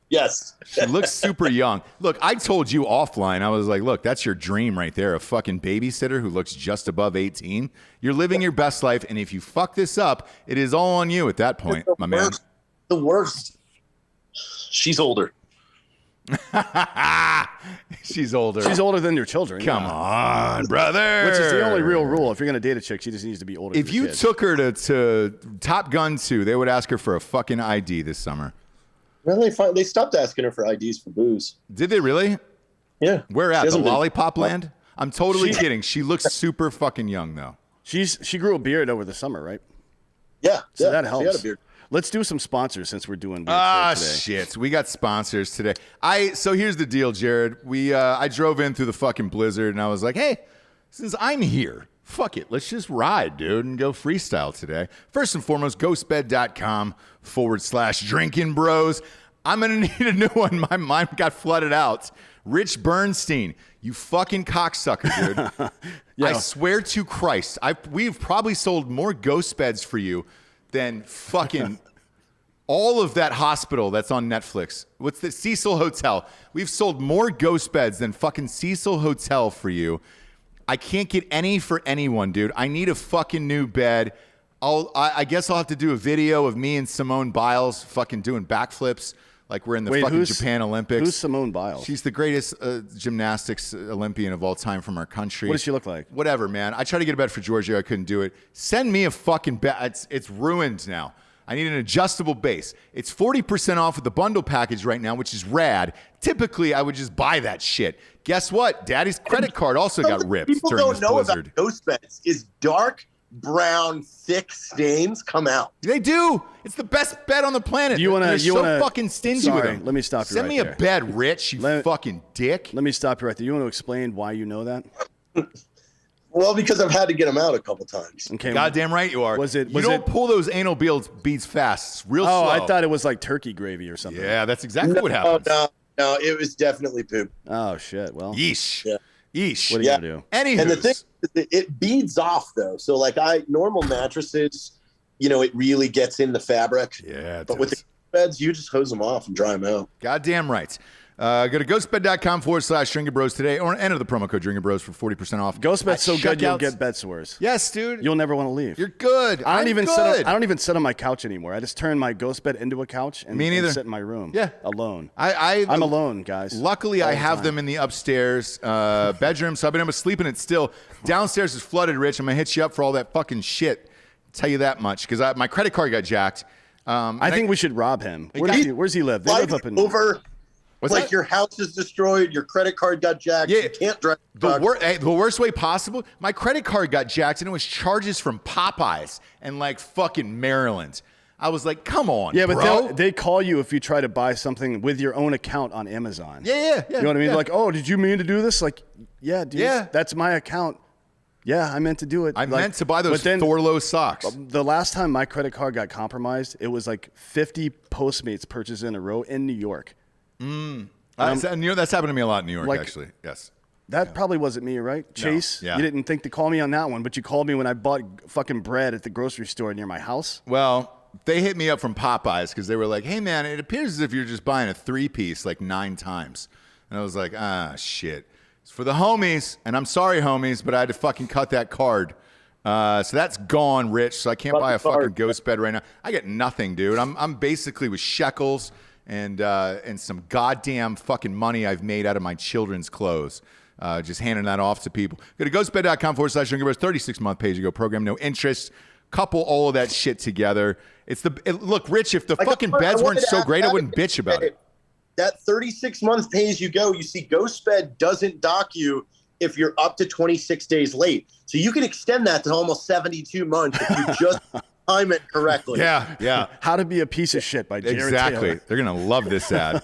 Yes. She looks super young. Look, I told you offline, I was like, look, that's your dream right there, a fucking babysitter who looks just above 18. You're living your best life, and if you fuck this up, it is all on you at that point, my man. The worst. She's older. She's older. She's older than your children. Come on, brother. Which is the only real rule. If you're going to date a chick, she just needs to be older. If you took her to Top Gun 2, they would ask her for a fucking ID this summer. Well, they stopped asking her for IDs for booze. Did they really? Yeah. Where at? The Lollipop Land? I'm totally kidding. She looks super fucking young, though. She grew a beard over the summer, right? Yeah. So that helps. She had a beard. Let's do some sponsors since we're doing weird shit today. Shit. We got sponsors today. So here's the deal, Jared. I drove in through the fucking blizzard, and I was like, hey, since I'm here, fuck it. Let's just ride, dude, and go freestyle today. First and foremost, ghostbed.com/drinking bros. I'm going to need a new one. My mind got flooded out. Rich Bernstein, you fucking cocksucker, dude. I swear to Christ, we've probably sold more ghost beds for you than fucking all of that hospital that's on Netflix. What's the Cecil Hotel? We've sold more ghost beds than fucking Cecil Hotel for you. I can't get any for anyone, dude. I need a fucking new bed. I guess I'll have to do a video of me and Simone Biles fucking doing backflips like we're in the fucking Japan Olympics. Who's Simone Biles? She's the greatest gymnastics Olympian of all time from our country. What does she look like? Whatever, man. I tried to get a bed for Giorgio. I couldn't do it. Send me a fucking bed. It's ruined now. I need an adjustable base. It's 40% off with the bundle package right now, which is rad. Typically, I would just buy that shit. Guess what? Daddy's credit card also got ripped during this blizzard. People don't know about ghost beds. Is dark brown thick stains come out. They do. It's the best bed on the planet. They're so fucking stingy with them. Let me stop you Send right me there. a bed, Rich, you fucking dick. Let me stop you right there. You want to explain why you know that? Well, because I've had to get them out a couple times. Okay. Goddamn right you are. You don't pull those anal beads fast. It's real slow. Oh, I thought it was like turkey gravy or something. Yeah, that's exactly what happens. No, it was definitely poop. Oh, shit. Well. Yeesh. Yeah. Yeesh. What are you going to do? Anywho. And the thing is, it beads off, though. So, like, normal mattresses, it really gets in the fabric. Yeah, but with the beds, you just hose them off and dry them out. Goddamn right. Go to ghostbed.com/Drinkin Bros today or enter the promo code Drinkin Bros for 40% off. Ghostbed's so good you'll get bed sores. Yes, dude. You'll never want to leave. You're good. I don't even sit on my couch anymore. I just turn my ghost bed into a couch and, and sit in my room. Yeah. Alone. I'm alone, guys. Luckily, I have them in the upstairs bedroom, so I've been able to sleep in it still. Downstairs is flooded, Rich. I'm going to hit you up for all that fucking shit. I'll tell you that much, because my credit card got jacked. I think we should rob him. Where's he live? They live up in... What's like that? Your house is destroyed, your credit card got jacked, you can't drive the worst way possible. My credit card got jacked and it was charges from Popeyes and like fucking Maryland. I was like, come on, bro. But they call you if you try to buy something with your own account on Amazon. Yeah. You know what I mean? Yeah. Like, oh, did you mean to do this? Like, yeah, dude. Yeah. That's my account. Yeah, I meant to do it. I meant to buy those Thorlo socks. The last time my credit card got compromised, it was like 50 Postmates purchases in a row in New York. That's happened to me a lot in New York, actually. Yes. That probably wasn't me, right? Chase? Yeah. You didn't think to call me on that one, but you called me when I bought fucking bread at the grocery store near my house? Well, they hit me up from Popeyes because they were like, hey, man, it appears as if you're just buying a 3-piece like 9 times. And I was like, shit. It's for the homies, and I'm sorry, homies, but I had to fucking cut that card. So that's gone, Rich, so I can't buy a fucking ghost bed right now. I get nothing, dude. I'm basically with shekels and some goddamn fucking money I've made out of my children's clothes. Just handing that off to people. Go to ghostbed.com/Drinkin Bros. 36-month pay-as-you-go program, no interest. Couple all of that shit together. Look, Rich, if the fucking beds weren't so great, I wouldn't bitch about it. That 36-month pay-as-you-go, you see, GhostBed doesn't dock you if you're up to 26 days late. So you can extend that to almost 72 months if you just time it correctly. Yeah. How to Be a Piece of Shit by Jared Exactly. Taylor. They're going to love this ad.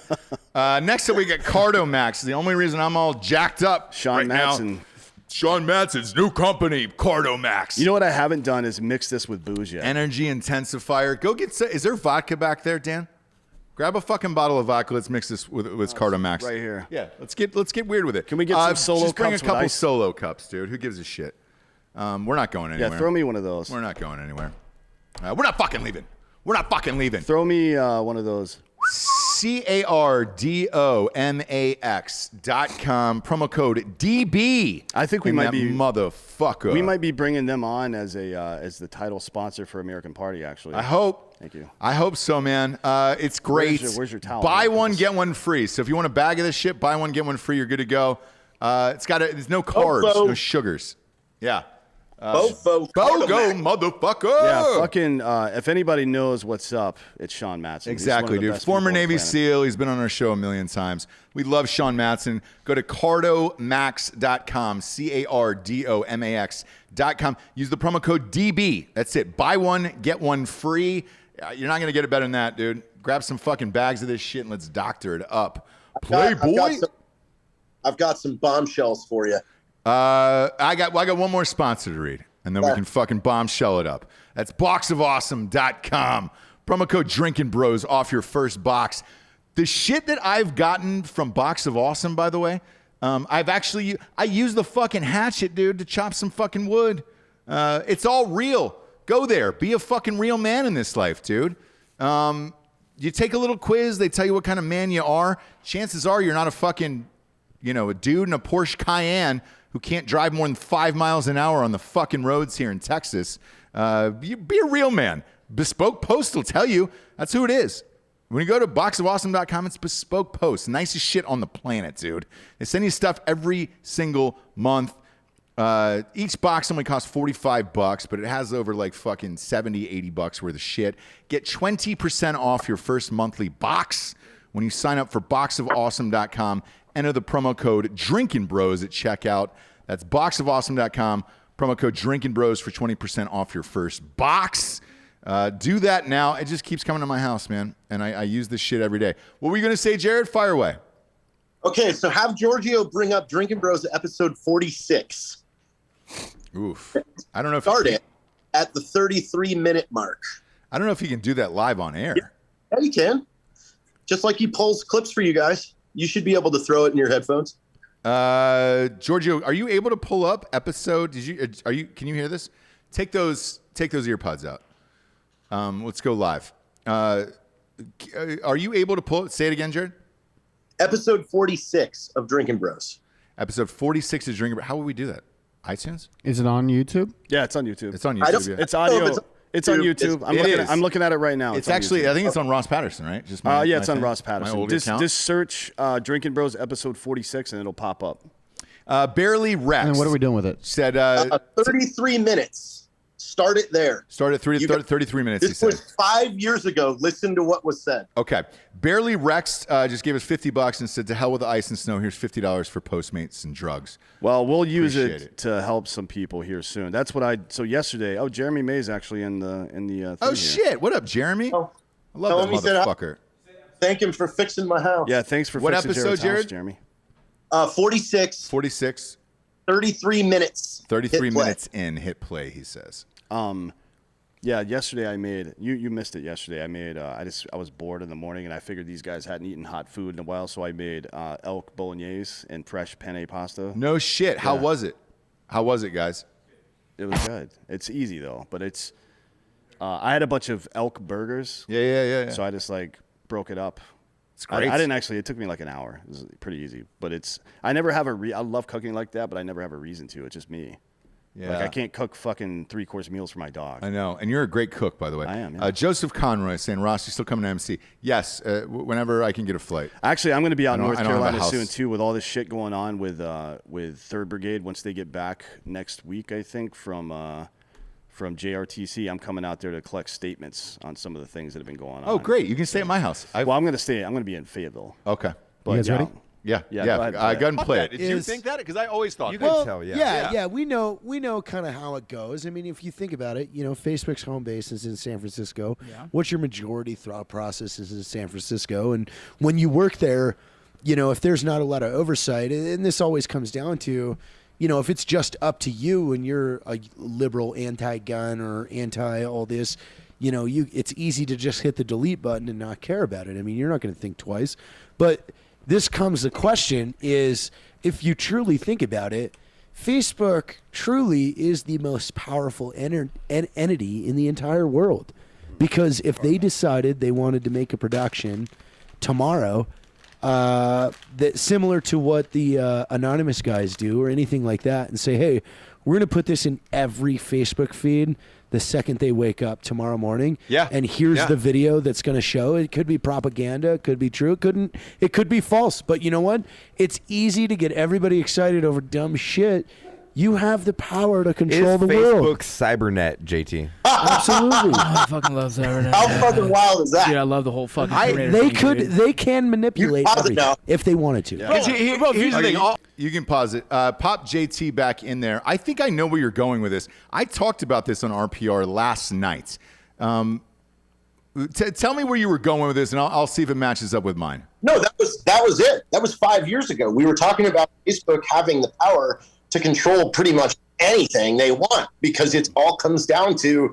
Next up, we got Cardomax. The only reason I'm all jacked up Sean Matson. Sean Matson's new company, Cardomax. You know what I haven't done is mix this with booze yet. Energy intensifier. Go get is there vodka back there, Dan? Grab a fucking bottle of vodka. Let's mix this with Cardomax. Right here. Yeah, let's get weird with it. Can we get some solo just bring cups a couple with ice? solo cups, dude. Who gives a shit? We're not going anywhere. Yeah, throw me one of those. We're not going anywhere. We're not fucking leaving. We're not fucking leaving. Throw me one of those. CARDOMAX.com. Promo code DB. I think we might be motherfucker. We might be bringing them on as the title sponsor for American Party. Actually, I hope. Thank you. I hope so, man. It's great. Where's your towel? Buy one, get one free. So if you want a bag of this shit, buy one, get one free. You're good to go. There's no carbs, no sugars. Yeah. BOGO, motherfucker. Yeah, fucking. If anybody knows what's up, it's Sean Matson. Exactly, dude. Former Navy SEAL. He's been on our show a million times. We love Sean Matson. Go to cardomax.com, CARDOMAX.com. Use the promo code DB. That's it. Buy one, get one free. You're not going to get it better than that, dude. Grab some fucking bags of this shit and let's doctor it up. Playboy. I've got some bombshells for you. I got one more sponsor to read, and then we can fucking bombshell it up. That's boxofawesome.com. Promo code Drinkin Bros off your first box. The shit that I've gotten from Box of Awesome, by the way, I use the fucking hatchet, dude, to chop some fucking wood. It's all real. Go there. Be a fucking real man in this life, dude. You take a little quiz. They tell you what kind of man you are. Chances are you're not a fucking, a dude in a Porsche Cayenne who can't drive more than 5 miles an hour on the fucking roads here in Texas. You be a real man. Bespoke Post will tell you that's who it is. When you go to boxofawesome.com, it's Bespoke Post. Nicest shit on the planet, dude. They send you stuff every single month. Each box only costs $45, but it has over like fucking $70, $80 worth of shit. Get 20% off your first monthly box when you sign up for boxofawesome.com. Enter the promo code Drinkin Bros at checkout. That's boxofawesome.com. Promo code Drinkin Bros for 20% off your first box. Do that now. It just keeps coming to my house, man. And I use this shit every day. What were you going to say, Jared? Fire away. Okay, so have Giorgio bring up Drinkin Bros episode 46. Oof. I don't know if Start it at the 33-minute mark. I don't know if you can do that live on air. Yeah, you can. Just like he pulls clips for you guys. You should be able to throw it in your headphones. Giorgio, are you able to pull up episode? Can you hear this? Take those earpods out. Let's go live. Are you able to pull it? Say it again, Jared. Episode 46 of Drinkin' Bros. Episode 46 is Drinkin'. How would we do that? iTunes? Is it on YouTube? Yeah, it's on YouTube. It's on I don't- YouTube. Yeah. It's audio. It's- It's on YouTube. I'm looking at it right now. It's on actually, YouTube. I think it's on Ross Patterson, right? Just Yeah, it's on thing, Ross Patterson. My old Just account. search Drinkin' Bros episode 46 and it'll pop up. Barely Rex. And what are we doing with it? Said 33 minutes. Start it there. start at 33 minutes. He This said. was 5 years ago. Listen to what was said. Okay. Barely Rex just gave us $50 and said, to hell with the ice and snow. Here's $50 for Postmates and drugs. Well, we'll use Appreciate it it. to help some people here soon. That's what so yesterday. Oh, Jeremy May's actually in the thing Oh, here. shit. What up, Jeremy? Oh, I love tell that him he said hi. motherfucker. Thank him for fixing my house. Yeah, thanks for What fixing episode, Jared's Jared? house, Jeremy. 46, 46, 33 minutes. 33 Hit play. minutes in, hit play, he says. Yeah, yesterday I made you missed it yesterday. I made I was bored in the morning and I figured these guys hadn't eaten hot food in a while, so I made elk bolognese and fresh penne pasta. No shit. How Yeah. was it? How was it, guys? It was good. It's easy though, but it's I had a bunch of elk burgers, Yeah. so I just like broke it up. It's great. I didn't actually. It took me like an hour. It was pretty easy, but I never have I love cooking like that, but I never have a reason to. It's just me. Yeah. Like I can't cook fucking 3-course meals for my dog. I know. And you're a great cook, by the way. I am, yeah. Joseph Conroy saying, Ross, you still coming to MC? Yes, whenever I can get a flight. Actually, I'm going to be out in North I don't have a Carolina house. soon too, with all this shit going on with 3rd Brigade. Once they get back next week, I think from JRTC, I'm coming out there to collect statements on some of the things that have been going on. Oh, great. You can stay at my house. Well, I'm going to be in Fayetteville. Okay. But, You guys ready? Yeah. Yeah, go ahead, Go ahead and play it. Did you Is- think that? Because I always thought You that. could tell, yeah. Yeah, we know kind of how it goes. I mean, if you think about it, Facebook's home base is in San Francisco. Yeah. What's your majority thought process is in San Francisco, and when you work there, if there's not a lot of oversight, and this always comes down to, if it's just up to you and you're a liberal anti-gun or anti all this, it's easy to just hit the delete button and not care about it. I mean, you're not going to think twice, but this comes the question is, if you truly think about it, Facebook truly is the most powerful entity in the entire world. Because if they decided they wanted to make a production tomorrow that similar to what the anonymous guys do or anything like that, and say, hey, we're going to put this in every Facebook feed the second they wake up tomorrow morning. Yeah. And here's the video that's going to show. It could be propaganda. It could be true. It could be false. But you know what? It's easy to get everybody excited over dumb shit. You have the power to control Is the Facebook world. Cybernet, JT? Absolutely. I fucking love Cybernet. How fucking wild is that? Dude, I love the whole fucking. Terminator They thing, could. dude. They can manipulate pause it everything now. if they wanted to. Here's the thing. You can pause it. Pop JT back in there. I think I know where you're going with this. I talked about this on RPR last night. Tell me where you were going with this, and I'll see if it matches up with mine. No, that was it. That was 5 years ago. We were talking about Facebook having the power to control pretty much anything they want, because it all comes down to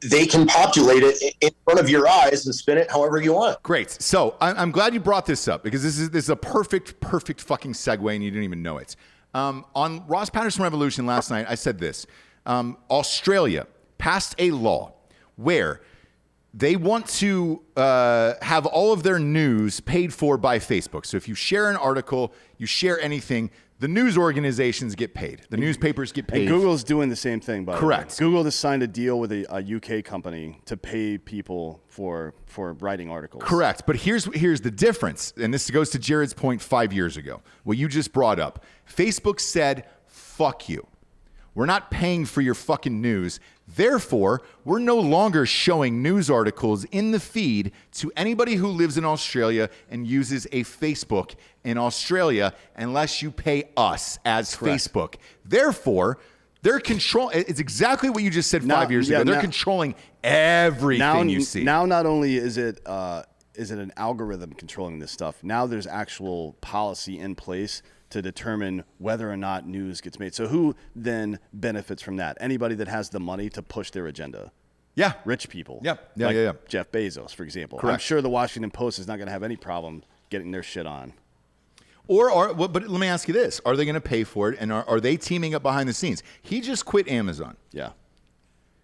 they can populate it in front of your eyes and spin it however you want. Great. So I'm glad you brought this up, because this is a perfect fucking segue, and you didn't even know it. On Ross Patterson Revolution last night, I said this. Australia passed a law where they want to have all of their news paid for by Facebook. So if you share an article, you share anything, the news organizations get paid. The newspapers get paid. And Google's doing the same thing, by the way. Correct. Google just signed a deal with a UK company to pay people for writing articles. Correct. But here's the difference. And this goes to Jared's point 5 years ago, what you just brought up. Facebook said, fuck you. We're not paying for your fucking news. Therefore, we're no longer showing news articles in the feed to anybody who lives in Australia and uses a Facebook in Australia unless you pay us as Facebook. Therefore, they're it's exactly what you just said 5 years ago. They're controlling everything you see. Now, not only is it an algorithm controlling this stuff, now there's actual policy in place to determine whether or not news gets made. So who then benefits from that? Anybody that has the money to push their agenda. Yeah. Rich people. Yep. Yeah, like yeah. Jeff Bezos, for example. Correct. I'm sure the Washington Post is not going to have any problem getting their shit on. But let me ask you this. Are they going to pay for it? And are they teaming up behind the scenes? He just quit Amazon. Yeah.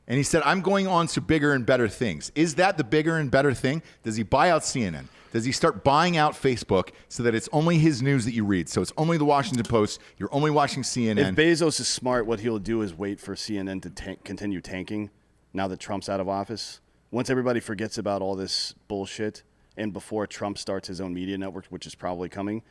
And he said, I'm going on to bigger and better things. Is that the bigger and better thing? Does he buy out CNN? Does he start buying out Facebook so that it's only his news that you read? So it's only the Washington Post. You're only watching CNN. If Bezos is smart, what he'll do is wait for CNN to continue tanking now that Trump's out of office. Once everybody forgets about all this bullshit and before Trump starts his own media network, which is probably coming,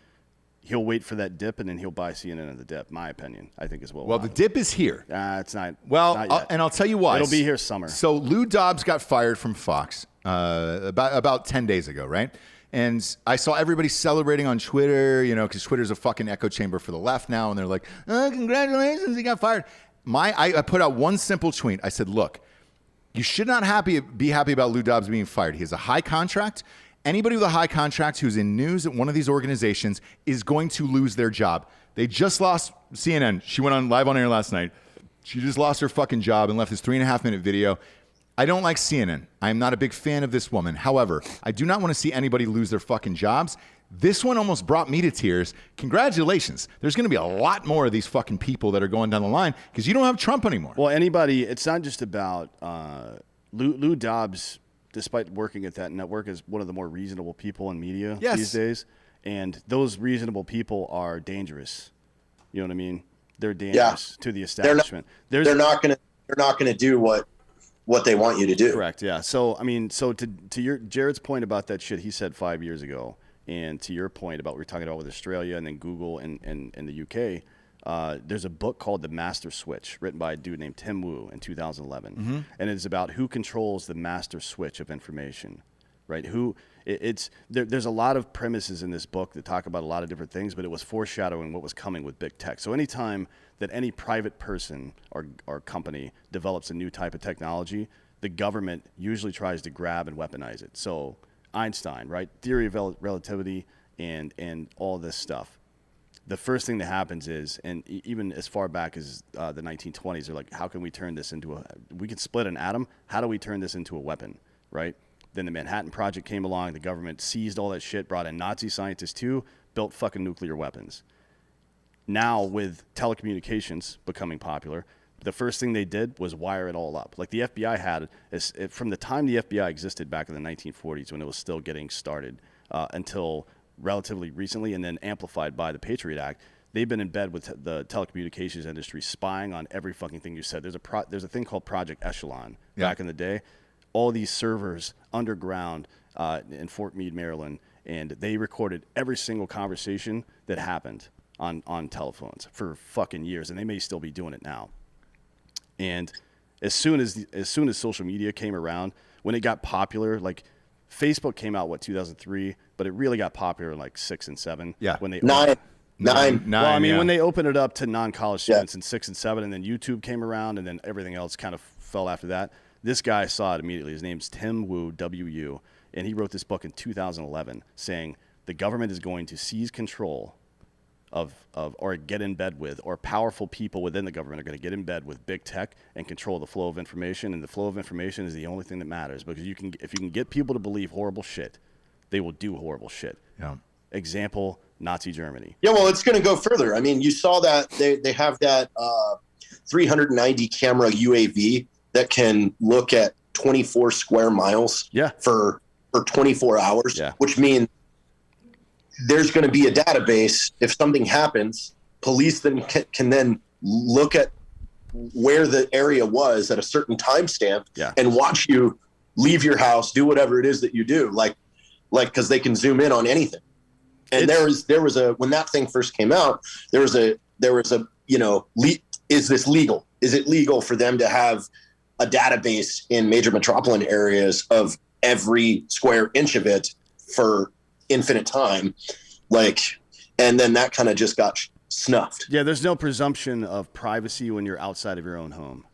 he'll wait for that dip and then he'll buy CNN at the dip, my opinion, I think as well. Well, the dip is here. It's not. Well, not yet. and I'll tell you why. It'll be here summer. So Lou Dobbs got fired from Fox about 10 days ago, right? And I saw everybody celebrating on Twitter, because Twitter's a fucking echo chamber for the left now. And they're like, oh, congratulations, he got fired. I put out one simple tweet. I said, look, you should not be happy about Lou Dobbs being fired. He has a high contract. Anybody with a high contract who's in news at one of these organizations is going to lose their job. They just lost CNN. She went on live on air last night. She just lost her fucking job and left this 3.5-minute video. I don't like CNN. I am not a big fan of this woman. However, I do not want to see anybody lose their fucking jobs. This one almost brought me to tears. Congratulations. There's going to be a lot more of these fucking people that are going down the line because you don't have Trump anymore. Well, it's not just about Lou Dobbs, despite working at that network, is one of the more reasonable people in media these days. And those reasonable people are dangerous. You know what I mean? They're dangerous to the establishment. They're not gonna do what they want you to do. Correct. Yeah. So to Jared's point about that shit he said 5 years ago, and to your point about what we're talking about with Australia and then Google and the UK, there's a book called The Master Switch written by a dude named Tim Wu in 2011, and it's about who controls the master switch of information, right? There's a lot of premises in this book that talk about a lot of different things, but it was foreshadowing what was coming with big tech. So anytime that any private person or company develops a new type of technology, the government usually tries to grab and weaponize it. So Einstein, right? Theory of relativity and all this stuff. The first thing that happens is, and even as far back as the 1920s, they're like, how can we turn this we can split an atom. How do we turn this into a weapon, right? Then the Manhattan Project came along. The government seized all that shit, brought in Nazi scientists too, built fucking nuclear weapons. Now with telecommunications becoming popular, the first thing they did was wire it all up. Like the FBI had, from the time the FBI existed back in the 1940s when it was still getting started until relatively recently and then amplified by the Patriot Act, they've been in bed with the telecommunications industry spying on every fucking thing you said. There's a thing called Project Echelon back in the day. All these servers underground in Fort Meade, Maryland, and they recorded every single conversation that happened on telephones for fucking years, and they may still be doing it now. And as soon as social media came around, when it got popular, like Facebook came out 2003, but it really got popular in like 6 and 7. Yeah, when they nine. Well, I mean, when they opened it up to non-college students in 6 and 7, and then YouTube came around, and then everything else kind of fell after that. This guy saw it immediately. His name's Tim Wu, W-U, and he wrote this book in 2011 saying the government is going to seize control of or get in bed with, or powerful people within the government are going to get in bed with big tech and control the flow of information. And the flow of information is the only thing that matters, because if you can get people to believe horrible shit, they will do horrible shit. Yeah. Example, Nazi Germany. Yeah, well, it's going to go further. I mean, you saw that they have that 390 camera UAV that can look at 24 square miles for 24 hours, which means there's going to be a database. If something happens, police then can then look at where the area was at a certain timestamp and watch you leave your house, do whatever it is that you do, like because they can zoom in on anything. And there was a when that thing first came out, there was a is this legal? Is it legal for them to have a database in major metropolitan areas of every square inch of it for infinite time? And then that kind of just got snuffed. Yeah, there's no presumption of privacy when you're outside of your own home.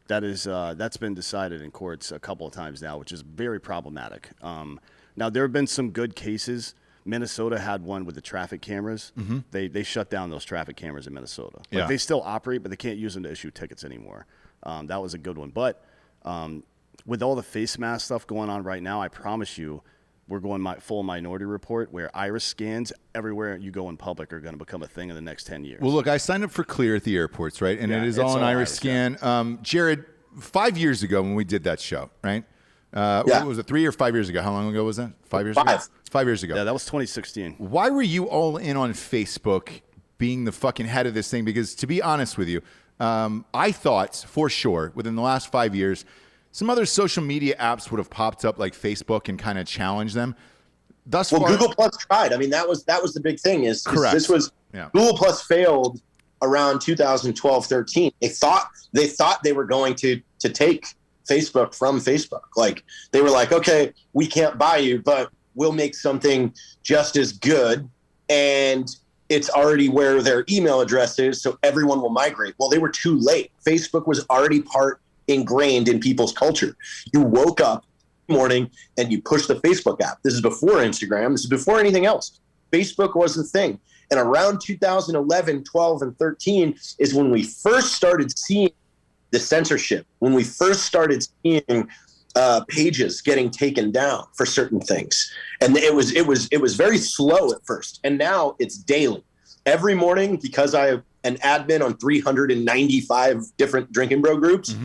That's been decided in courts a couple of times now, which is very problematic. Now, there have been some good cases, Minnesota had one with the traffic cameras. Mm-hmm. They shut down those traffic cameras in Minnesota. Like, Yeah. they still operate, but they can't use them to issue tickets anymore. That was a good one. But with all the face mask stuff going on right now, I promise you, we're going full Minority Report, where iris scans everywhere you go in public are going to become a thing in the next 10 years. Well, look, I signed up for Clear at the airports, right? And Yeah, it is it's all an all iris iris, scan. Jared, 5 years ago when we did that show, right? What was it, 3 or 5 years ago? How long ago was that? 5 years ago? 5 years ago. Yeah, that was 2016. Why were you all in on Facebook being the fucking head of this thing? Because to be honest with you, I thought for sure within the last 5 years, some other social media apps would have popped up like Facebook and kind of challenged them. Thus far, Google Plus tried. I mean, that was the big thing. Is Correct. This was Google Plus failed around 2012-13. They thought they were going to take Facebook from Facebook. Like, they were like, okay, we can't buy you, but we'll make something just as good, and it's already where their email address is, so everyone will migrate. Well, they were too late. Facebook was already ingrained in people's culture. You woke up morning and you push the Facebook app. This is before Instagram. This is before anything else. Facebook was the thing. And around 2011, 12, and 13 is when we first started seeing the censorship, when we first started seeing pages getting taken down for certain things. And it was very slow at first. And now it's daily. Every morning, because I have an admin on 395 different Drinkin' Bro groups,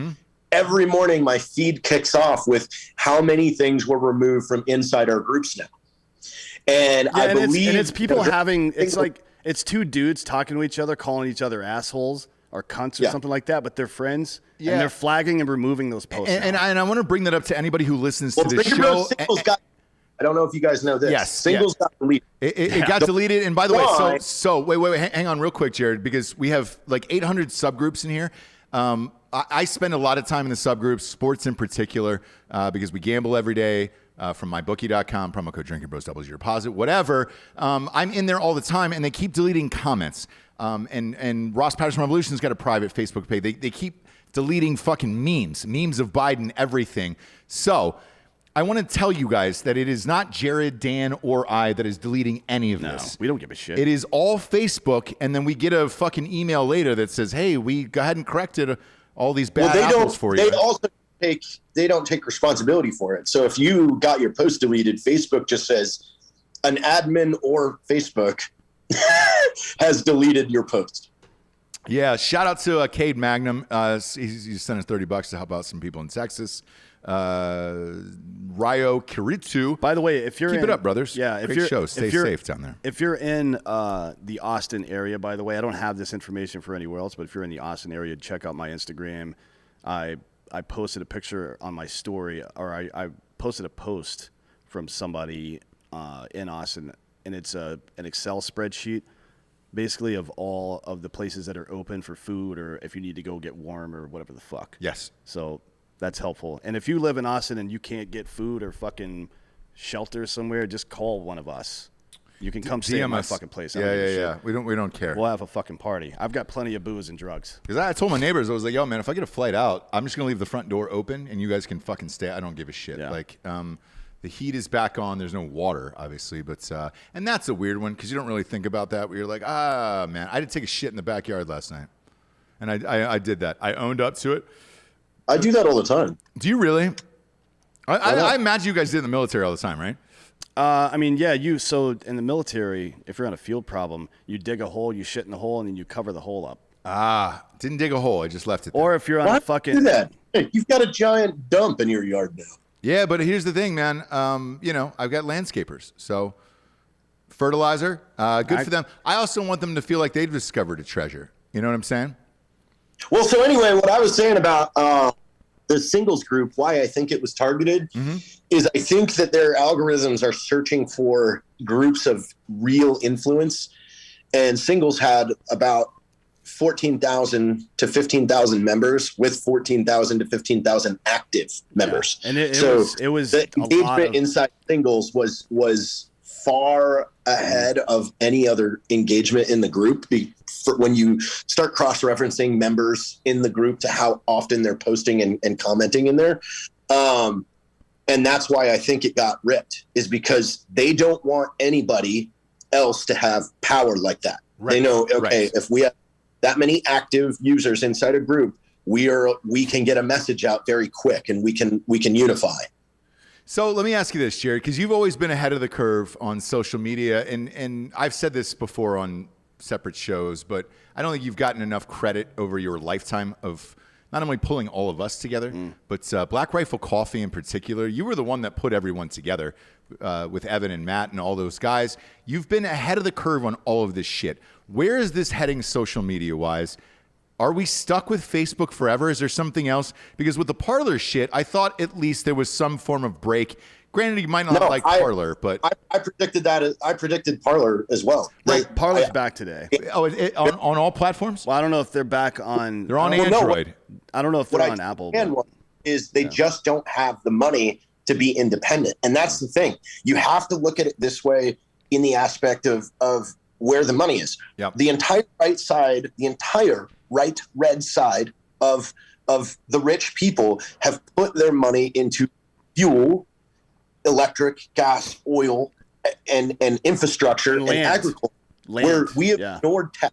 every morning my feed kicks off with how many things were removed from inside our groups now. And I believe it's people having, it's like, it's two dudes talking to each other, calling each other assholes or cunts or something like that, but they're friends, and they're flagging and removing those posts. And I want to bring that up to anybody who listens to the Drinkin' show. Bro Singles I don't know if you guys know this. Yes, Singles got deleted. It got deleted. And by the way, so wait, hang on real quick, Jared, because we have like 800 subgroups in here. I spend a lot of time in the subgroups, sports in particular, because we gamble every day. From mybookie.com, promo code Drinkin' Bros doubles your deposit, whatever. I'm in there all the time, and they keep deleting comments. And Ross Patterson Revolution's got a private Facebook page. They keep deleting fucking memes of Biden, everything. So I want to tell you guys that it is not Jared, Dan, or I that is deleting any of this. We don't give a shit. It is all Facebook, and then we get a fucking email later that says, hey, we go ahead and corrected all these bad apples for you. They don't take responsibility for it. So if you got your post deleted, Facebook just says an admin or Facebook has deleted your post. Yeah, shout out to Cade Magnum. He sent us $30 to help out some people in Texas. Ryo Kiritsu. By the way, if you're keep it up, brothers. Yeah, great show. Stay safe down there. If you're in the Austin area, by the way, I don't have this information for anywhere else, but if you're in the Austin area, check out my Instagram. I posted a picture on my story, or I posted a post from somebody in Austin, and it's an Excel spreadsheet, basically of all of the places that are open for food, or if you need to go get warm or whatever the fuck. Yes. So that's helpful. And if you live in Austin and you can't get food or fucking shelter somewhere, just call one of us. You can come stay at my fucking place. Yeah. We don't care. We'll have a fucking party. I've got plenty of booze and drugs. Because I told my neighbors, I was like, yo, man, if I get a flight out, I'm just going to leave the front door open and you guys can fucking stay. I don't give a shit. Yeah. Like, the heat is back on. There's no water, obviously. But and that's a weird one because you don't really think about that. Where you're like, man, I did take a shit in the backyard last night. And I did that. I owned up to it. I do that all the time. Do you really? I imagine you guys did in the military all the time, right? I mean, yeah, so in the military, if you're on a field problem, you dig a hole, you shit in the hole, and then you cover the hole up. Didn't dig a hole. I just left it there. Or if you're on a fucking... do that? Hey, you've got a giant dump in your yard now. Yeah, but here's the thing, man. I've got landscapers. So fertilizer, good for them. I also want them to feel like they've discovered a treasure. You know what I'm saying? Well, so anyway, what I was saying about the singles group, why I think it was targeted, is I think that their algorithms are searching for groups of real influence, and singles had about 14,000 to 15,000 members with 14,000 to 15,000 active members. And it was the engagement inside singles was far ahead of any other engagement in the group. When you start cross-referencing members in the group to how often they're posting and commenting in there. And And that's why I think it got ripped, is because they don't want anybody else to have power like that. Right. They know, okay, if we have that many active users inside a group, we can get a message out very quick, and we can unify. So let me ask you this, Jared, because you've always been ahead of the curve on social media, and I've said this before on separate shows, but I don't think you've gotten enough credit over your lifetime of not only pulling all of us together, but Black Rifle Coffee in particular. You were the one that put everyone together with Evan and Matt and all those guys. You've been ahead of the curve on all of this shit. Where is this heading social media-wise? Are we stuck with Facebook forever? Is there something else? Because with the Parler shit, I thought at least there was some form of break. Granted, you might not like Parler, but I predicted that. I predicted Parler as well. Right, Parler's back today. On all platforms? Well, I don't know if they're back on. They're on Android. I don't know if they're on Apple. Is they just don't have the money to be independent, and that's the thing. You have to look at it this way in the aspect of where the money is. Yep. The entire right side, the entire red side of the rich people have put their money into fuel, electric, gas, oil, and infrastructure and agriculture, where we have ignored tech.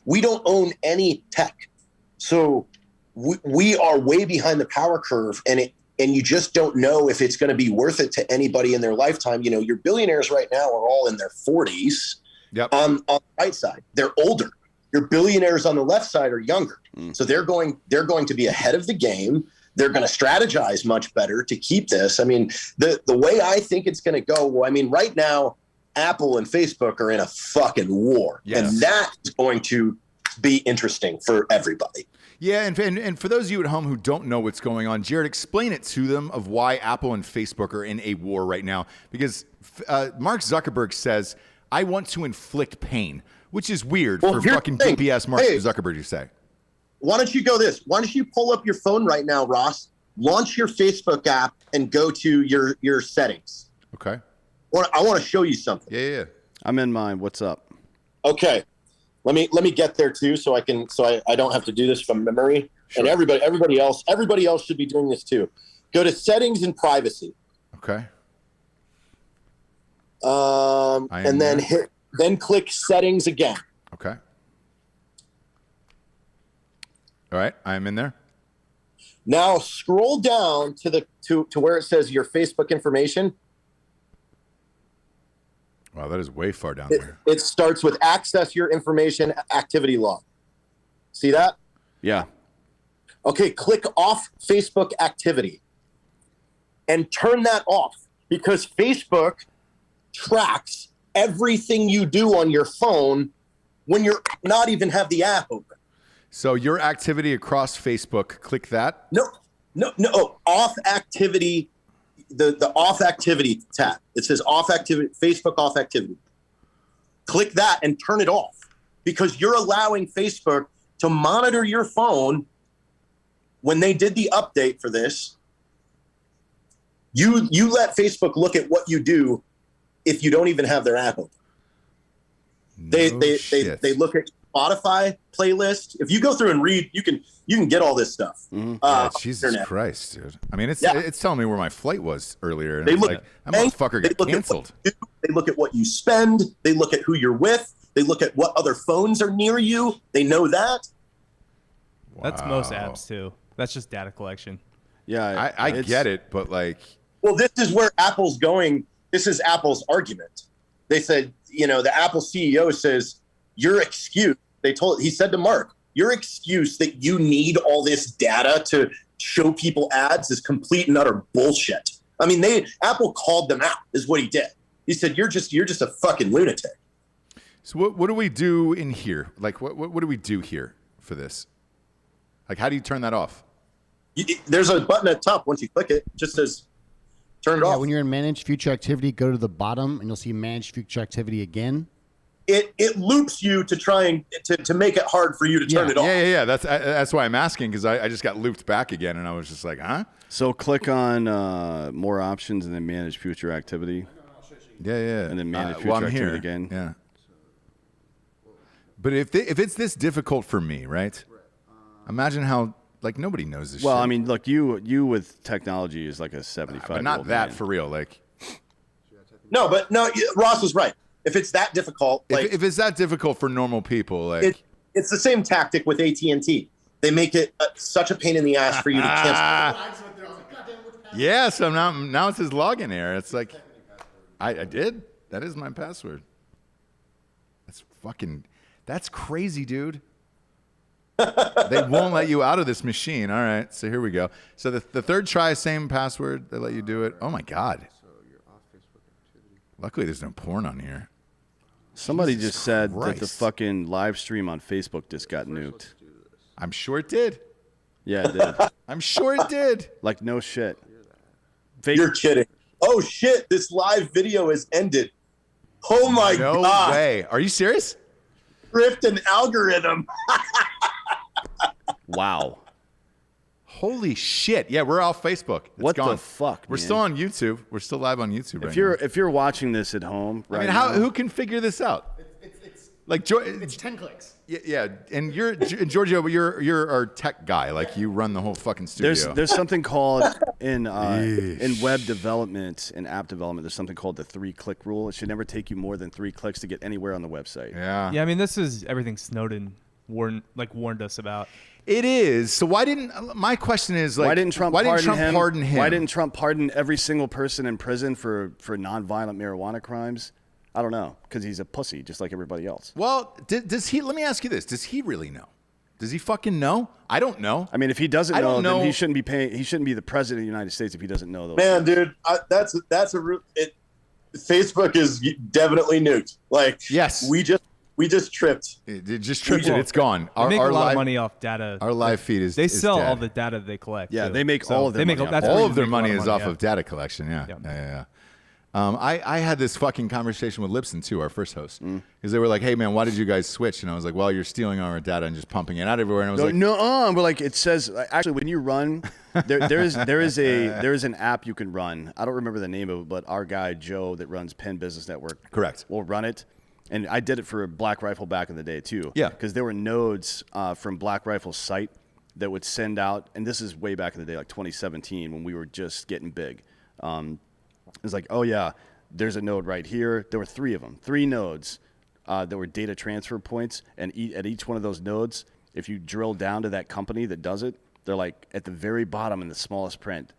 We don't own any tech. So we are way behind the power curve, and you just don't know if it's going to be worth it to anybody in their lifetime. You know, your billionaires right now are all in their 40s. Yep. On the right side, they're older. Your billionaires on the left side are younger. So they're going to be ahead of the game. They're going to strategize much better to keep this. I mean, the way I think it's going to go, well, I mean, right now, Apple and Facebook are in a fucking war. Yes. And that is going to be interesting for everybody. Yeah, and for those of you at home who don't know what's going on, Jared, explain it to them of why Apple and Facebook are in a war right now. Because Mark Zuckerberg says, I want to inflict pain, which is weird for fucking DPS Mark Zuckerberg to say. Why don't you go this? Why don't you pull up your phone right now, Ross? Launch your Facebook app and go to your settings. Okay. I want to show you something. Yeah. I'm in mine. What's up? Okay. Let me get there too, so I don't have to do this from memory. Sure. And everybody else should be doing this too. Go to settings and privacy. Okay. And then click settings again. Okay. All right, I'm in there. Now scroll down to where it says your Facebook information. Wow, that is way far down there. It starts with access your information activity log. See that? Yeah. Okay, click off Facebook activity and turn that off, because Facebook tracks everything you do on your phone when you're not even have the app open. So your activity across Facebook, click that? No. Off activity, the off activity tab. It says off activity, Facebook off activity. Click that and turn it off, because you're allowing Facebook to monitor your phone. When they did the update for this, you let Facebook look at what you do if you don't even have their app open. They look at Spotify playlist. If you go through and read, you can get all this stuff. Jesus internet. Christ, dude. I mean, it's telling me where my flight was earlier. And that motherfucker got canceled. They look at what you spend. They look at who you're with. They look at what other phones are near you. They know that. Wow. That's most apps too. That's just data collection. Yeah, I get it, but like, well, this is where Apple's going. This is Apple's argument. They said, the Apple CEO says your excuse. He said to Mark, your excuse that you need all this data to show people ads is complete and utter bullshit. I mean, Apple called them out, is what he did. He said, you're just a fucking lunatic. So what do we do in here? Like, what do we do here for this? Like, how do you turn that off? There's a button at the top. Once you click it, it just says turn it off. When you're in Manage Future Activity, go to the bottom and you'll see Manage Future Activity again. It loops you to try and to make it hard for you to turn it off. Yeah. That's why I'm asking, because I just got looped back again, and I was just like, huh? So click on more options and then Manage Future Activity. Yeah. And then Manage Future Activity again. Yeah. But if it's this difficult for me, right? Imagine how like nobody knows this. Well, shit. I mean, look, you with technology is like a 75. but not that for real. Like, No, but no, Ross was right. If it's that difficult, like if it's that difficult for normal people, like, it's the same tactic with AT&T. They make it such a pain in the ass for you to cancel. yeah. So now it says login error. It's like, I did. That is my password. That's crazy, dude. They won't let you out of this machine. All right, so here we go. So the third try, same password. They let you do it. Oh my God. Luckily, there's no porn on here. Somebody Jesus just said that the Christ. fucking live stream on Facebook just got nuked. I'm sure it did. Yeah, it did. I'm sure it did. Like, no shit. You're kidding. Oh shit! This live video has ended. Oh my No god! way. Are you serious? Script and algorithm. Wow. Holy shit. Yeah, we're off Facebook. It's What gone. the fuck, We're man? still on YouTube. We're still live on YouTube If you're watching this at home, right? I mean, who can figure this out? Like, It's 10 clicks. yeah, and Giorgio, you're our tech guy. Like, you run the whole fucking studio. There's something called in web development and app development. There's something called the 3-click rule. It should never take you more than 3 clicks to get anywhere on the website. Yeah. Yeah, I mean, this is everything Snowden warned us about. It is. So why didn't my question is like Why didn't Trump pardon him? Why didn't Trump pardon every single person in prison for nonviolent marijuana crimes? I don't know, because he's a pussy, just like everybody else. Well, does he? Let me ask you this: does he really know? Does he fucking know? I don't know. I mean, if he doesn't I know, don't know. then he shouldn't be paying. He shouldn't be the president of the United States if he doesn't know those. Man, things. dude, that's a Facebook is definitely nuked. Like, Yes. we just tripped. It just tripped it. It's gone. They make a lot live, of money off data. Our live feed is. They is sell dead. all the data they collect. Yeah, too. they make So all of their they make money that's off where All you of their make a lot money is off yeah. of data collection. Yeah. Yep. Yeah. I had this fucking conversation with Lipson too, our first host, because they were like, "Hey man, why did you guys switch?" And I was like, "Well, you're stealing our data and just pumping it out everywhere." And I was like, No, but like it says, actually, when you run, there is an app you can run. I don't remember the name of it, but our guy Joe that runs Penn Business Network, Correct. will run it. And I did it for Black Rifle back in the day too. Yeah. because there were nodes from Black Rifle's site that would send out, and this is way back in the day, like 2017, when we were just getting big. It's like, oh yeah, there's a node right here. There were 3 of them, 3 nodes that were data transfer points, and at each one of those nodes, if you drill down to that company that does it, they're like at the very bottom in the smallest print,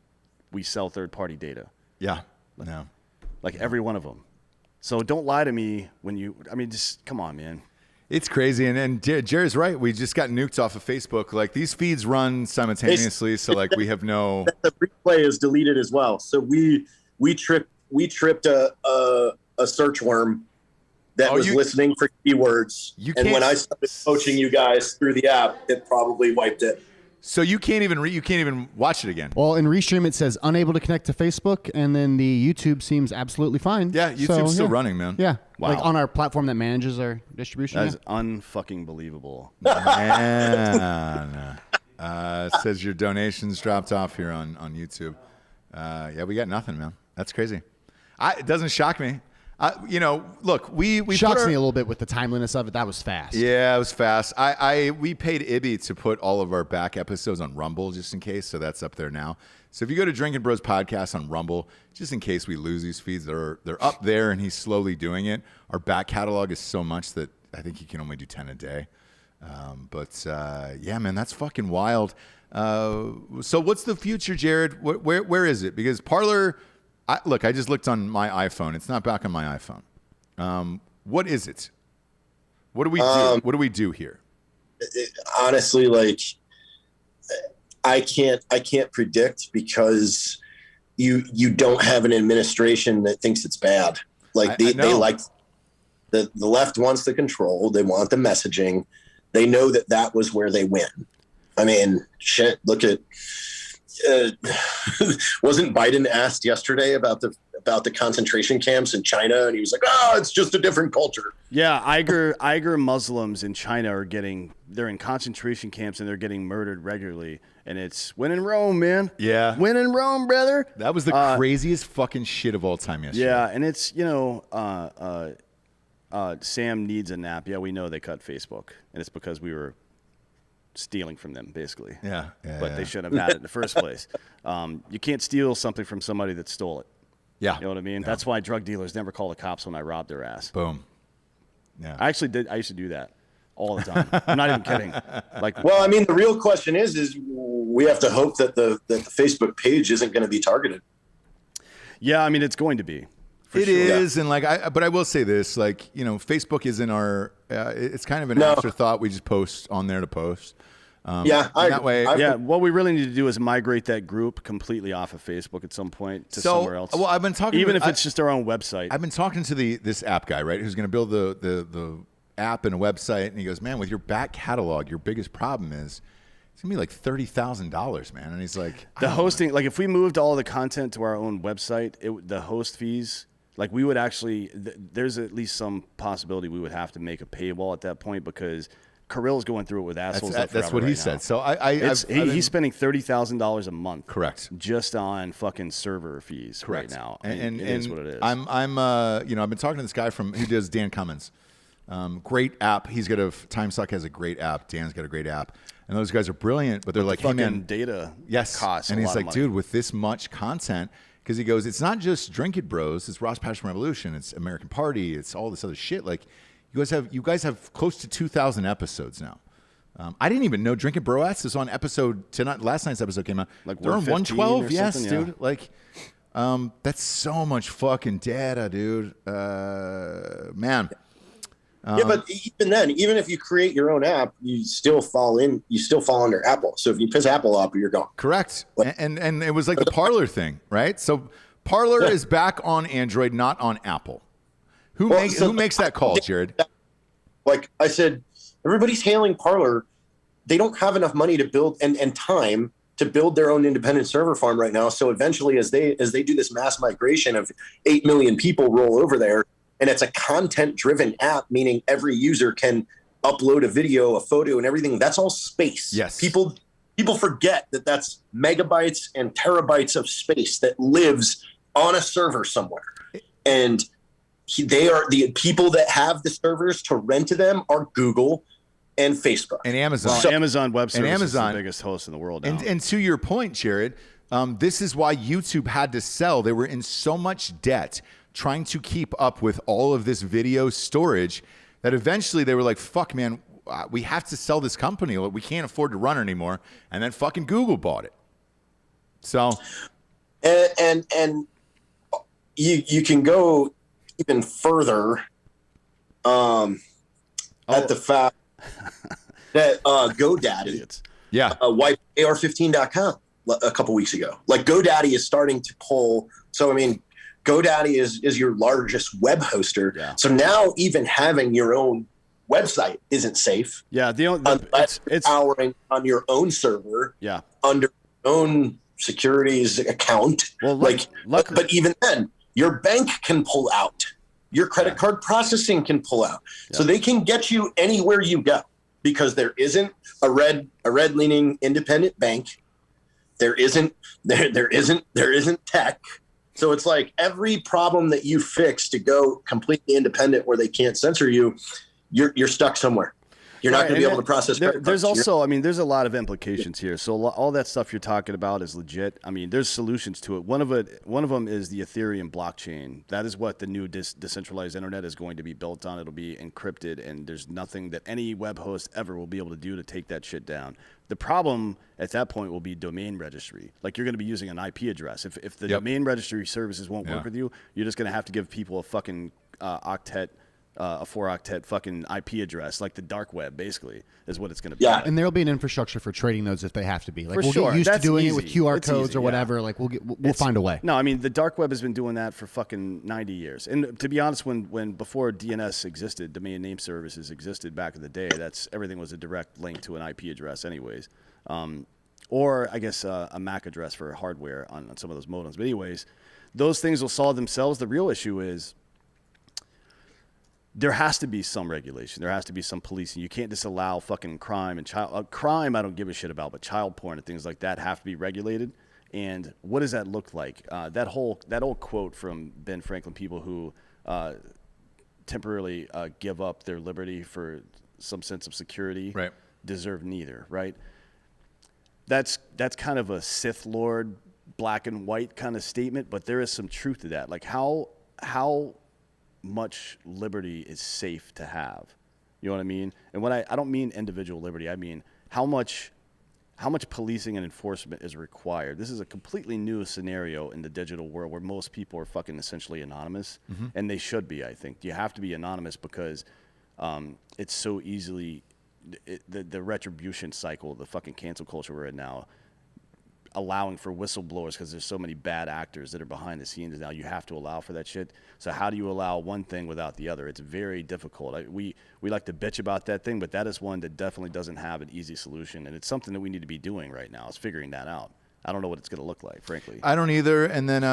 we sell third-party data, "Yeah, no." like every one of them. So don't lie to me when you. I mean, just come on, man. It's crazy, and Jared's right. We just got nuked off of Facebook. Like, these feeds run simultaneously, so like we have no. The replay is deleted as well. So we tripped a search worm that was listening for keywords. And when I started coaching you guys through the app, it probably wiped it. So you can't even watch it again. Well, in Restream, it says unable to connect to Facebook, and then the YouTube seems absolutely fine. Yeah, YouTube's still running, man. Yeah. Wow. Like on our platform that manages our distribution. That yeah. is unfucking believable. Man. It says your donations dropped off here on YouTube. Yeah, we got nothing, man. That's crazy. It doesn't shock me. Look, we Shocks me a little bit with the timeliness of it. That was fast. Yeah, it was fast. We paid Ibby to put all of our back episodes on Rumble just in case, so that's up there now. So if you go to Drinkin Bros Podcast on Rumble, just in case we lose these feeds, they're up there, and he's slowly doing it. Our back catalog is so much that I think he can only do 10 a day. Yeah, man, that's fucking wild. So what's the future, Jared? Where is it? Because Parler. I just looked on my iPhone. It's not back on my iPhone. What is it? What do we do? What do we do here? Honestly, like I can't predict because you don't have an administration that thinks it's bad. Like they like the left wants the control. They want the messaging. They know that was where they win. I mean, shit. Look at. Wasn't Biden asked yesterday about the concentration camps in China, and he was like, "Oh, it's just a different culture." Yeah, Uyghur Muslims in China they're in concentration camps and they're getting murdered regularly, and it's when in Rome, man. Yeah, when in Rome, brother. That was the craziest fucking shit of all time yesterday. Yeah, and it's Sam needs a nap. Yeah, we know they cut Facebook, and it's because we were stealing from them, basically. Yeah. But they shouldn't have had it in the first place. You can't steal something from somebody that stole it. Yeah. You know what I mean? Yeah. That's why drug dealers never call the cops when I robbed their ass. Boom. Yeah. I used to do that all the time. I'm not even kidding. Like, Well, I mean, the real question is we have to hope that the Facebook page isn't going to be targeted. yeah, I mean, it's going to be. It is, and but I will say this, like, Facebook isn't our. It's kind of an afterthought. We just post on there to post. That way. What we really need to do is migrate that group completely off of Facebook at some point to somewhere else. Well, I've been talking, even if it's just our own website. I've been talking to this app guy, right, who's going to build the app and a website, and he goes, man, with your back catalog, your biggest problem is it's gonna be like $30,000, man. And he's like, the hosting, like if we moved all the content to our own website, the host fees. Like we would actually, there's at least some possibility we would have to make a paywall at that point because Kirill's going through it with assholes. That's what he said. So he's spending $30,000 a month. Correct. Just on fucking server fees right now. And it is what it is. I've been talking to this guy who does Dan Cummins. Great app. TimeSuck has a great app. Dan's got a great app. And those guys are brilliant, but they're like, hey man, data costs. And he's like, dude, with this much content. Because he goes, it's not just Drinkin' Bros, it's Ross Passion Revolution, it's American Party, it's all this other shit. Like, you guys have close to 2,000 episodes now. I didn't even know Drinkin' Broettes is on episode tonight. Last night's episode came out. Like they're on 112. Yes, dude. Yeah. Like, that's so much fucking data, dude. Man. But even then, even if you create your own app, you still fall under Apple. So if you piss Apple off, you're gone. Correct. And it was like the Parler thing, right? So Parler is back on Android, not on Apple. Who makes that call, Jared? Like I said, everybody's hailing Parler. They don't have enough money to build and time to build their own independent server farm right now. So eventually, as they do this mass migration of 8 million people roll over there, and it's a content-driven app, meaning every user can upload a video, a photo, and everything. That's all space. Yes. People forget that that's megabytes and terabytes of space that lives on a server somewhere. And they are the people that have the servers to rent to them are Google and Facebook and Amazon. Well, Amazon Web Services Amazon is the biggest host in the world now. And to your point, Jared, this is why YouTube had to sell. They were in so much debt trying to keep up with all of this video storage that eventually they were like, fuck, man, we have to sell this company. We can't afford to run it anymore. And then fucking Google bought it. So. And you can go even further at the fact that GoDaddy wiped AR15.com a couple weeks ago. Like GoDaddy is starting to pull. So, I mean, GoDaddy is your largest web hoster. Yeah. So now even having your own website isn't safe. Yeah, unless it's powering on your own server. Yeah. Under your own securities account. Well, but even then, your bank can pull out. Your credit card processing can pull out. Yeah. So they can get you anywhere you go because there isn't a red leaning independent bank. There isn't tech. So it's like every problem that you fix to go completely independent where they can't censor you, you're stuck somewhere. You're not going to be able to process. There's also, I mean, there's a lot of implications here. So all that stuff you're talking about is legit. I mean, there's solutions to it. One of them is the Ethereum blockchain. That is what the new decentralized internet is going to be built on. It'll be encrypted, and there's nothing that any web host ever will be able to do to take that shit down. The problem at that point will be domain registry. Like you're going to be using an IP address. If the domain registry services won't work with you, you're just going to have to give people a fucking octet. A 4-octet fucking IP address, like the dark web, basically, is what it's going to be. Yeah, and there'll be an infrastructure for trading those if they have to be. Like we'll get used to doing it with QR it's codes easy, or whatever. Like we'll find a way. No, I mean the dark web has been doing that for fucking 90 years. And to be honest, when before DNS existed, domain name services existed back in the day, everything was a direct link to an IP address, anyways. Or I guess a MAC address for hardware on some of those modems. But anyways, those things will solve themselves. The real issue is. There has to be some regulation. There has to be some policing. You can't just allow fucking crime and crime. I don't give a shit about, but child porn and things like that have to be regulated. And what does that look like? That old quote from Ben Franklin: "People who temporarily give up their liberty for some sense of security, deserve neither, right? That's kind of a Sith Lord, black and white kind of statement, but there is some truth to that. Like how much liberty is safe to have? You know what I mean? And when I don't mean individual liberty, I mean how much policing and enforcement is required. This is a completely new scenario in the digital world where most people are fucking essentially anonymous, and they should be, I think. You have to be anonymous because it's so easily the retribution cycle, the fucking cancel culture we're in now, allowing for whistleblowers because there's so many bad actors that are behind the scenes now. You have to allow for that shit. So how do you allow one thing without the other? It's very difficult. We like to bitch about that thing, but that is one that definitely doesn't have an easy solution, and it's something that we need to be doing right now is figuring that out. I don't know what it's going to look like, frankly. I don't either. And then,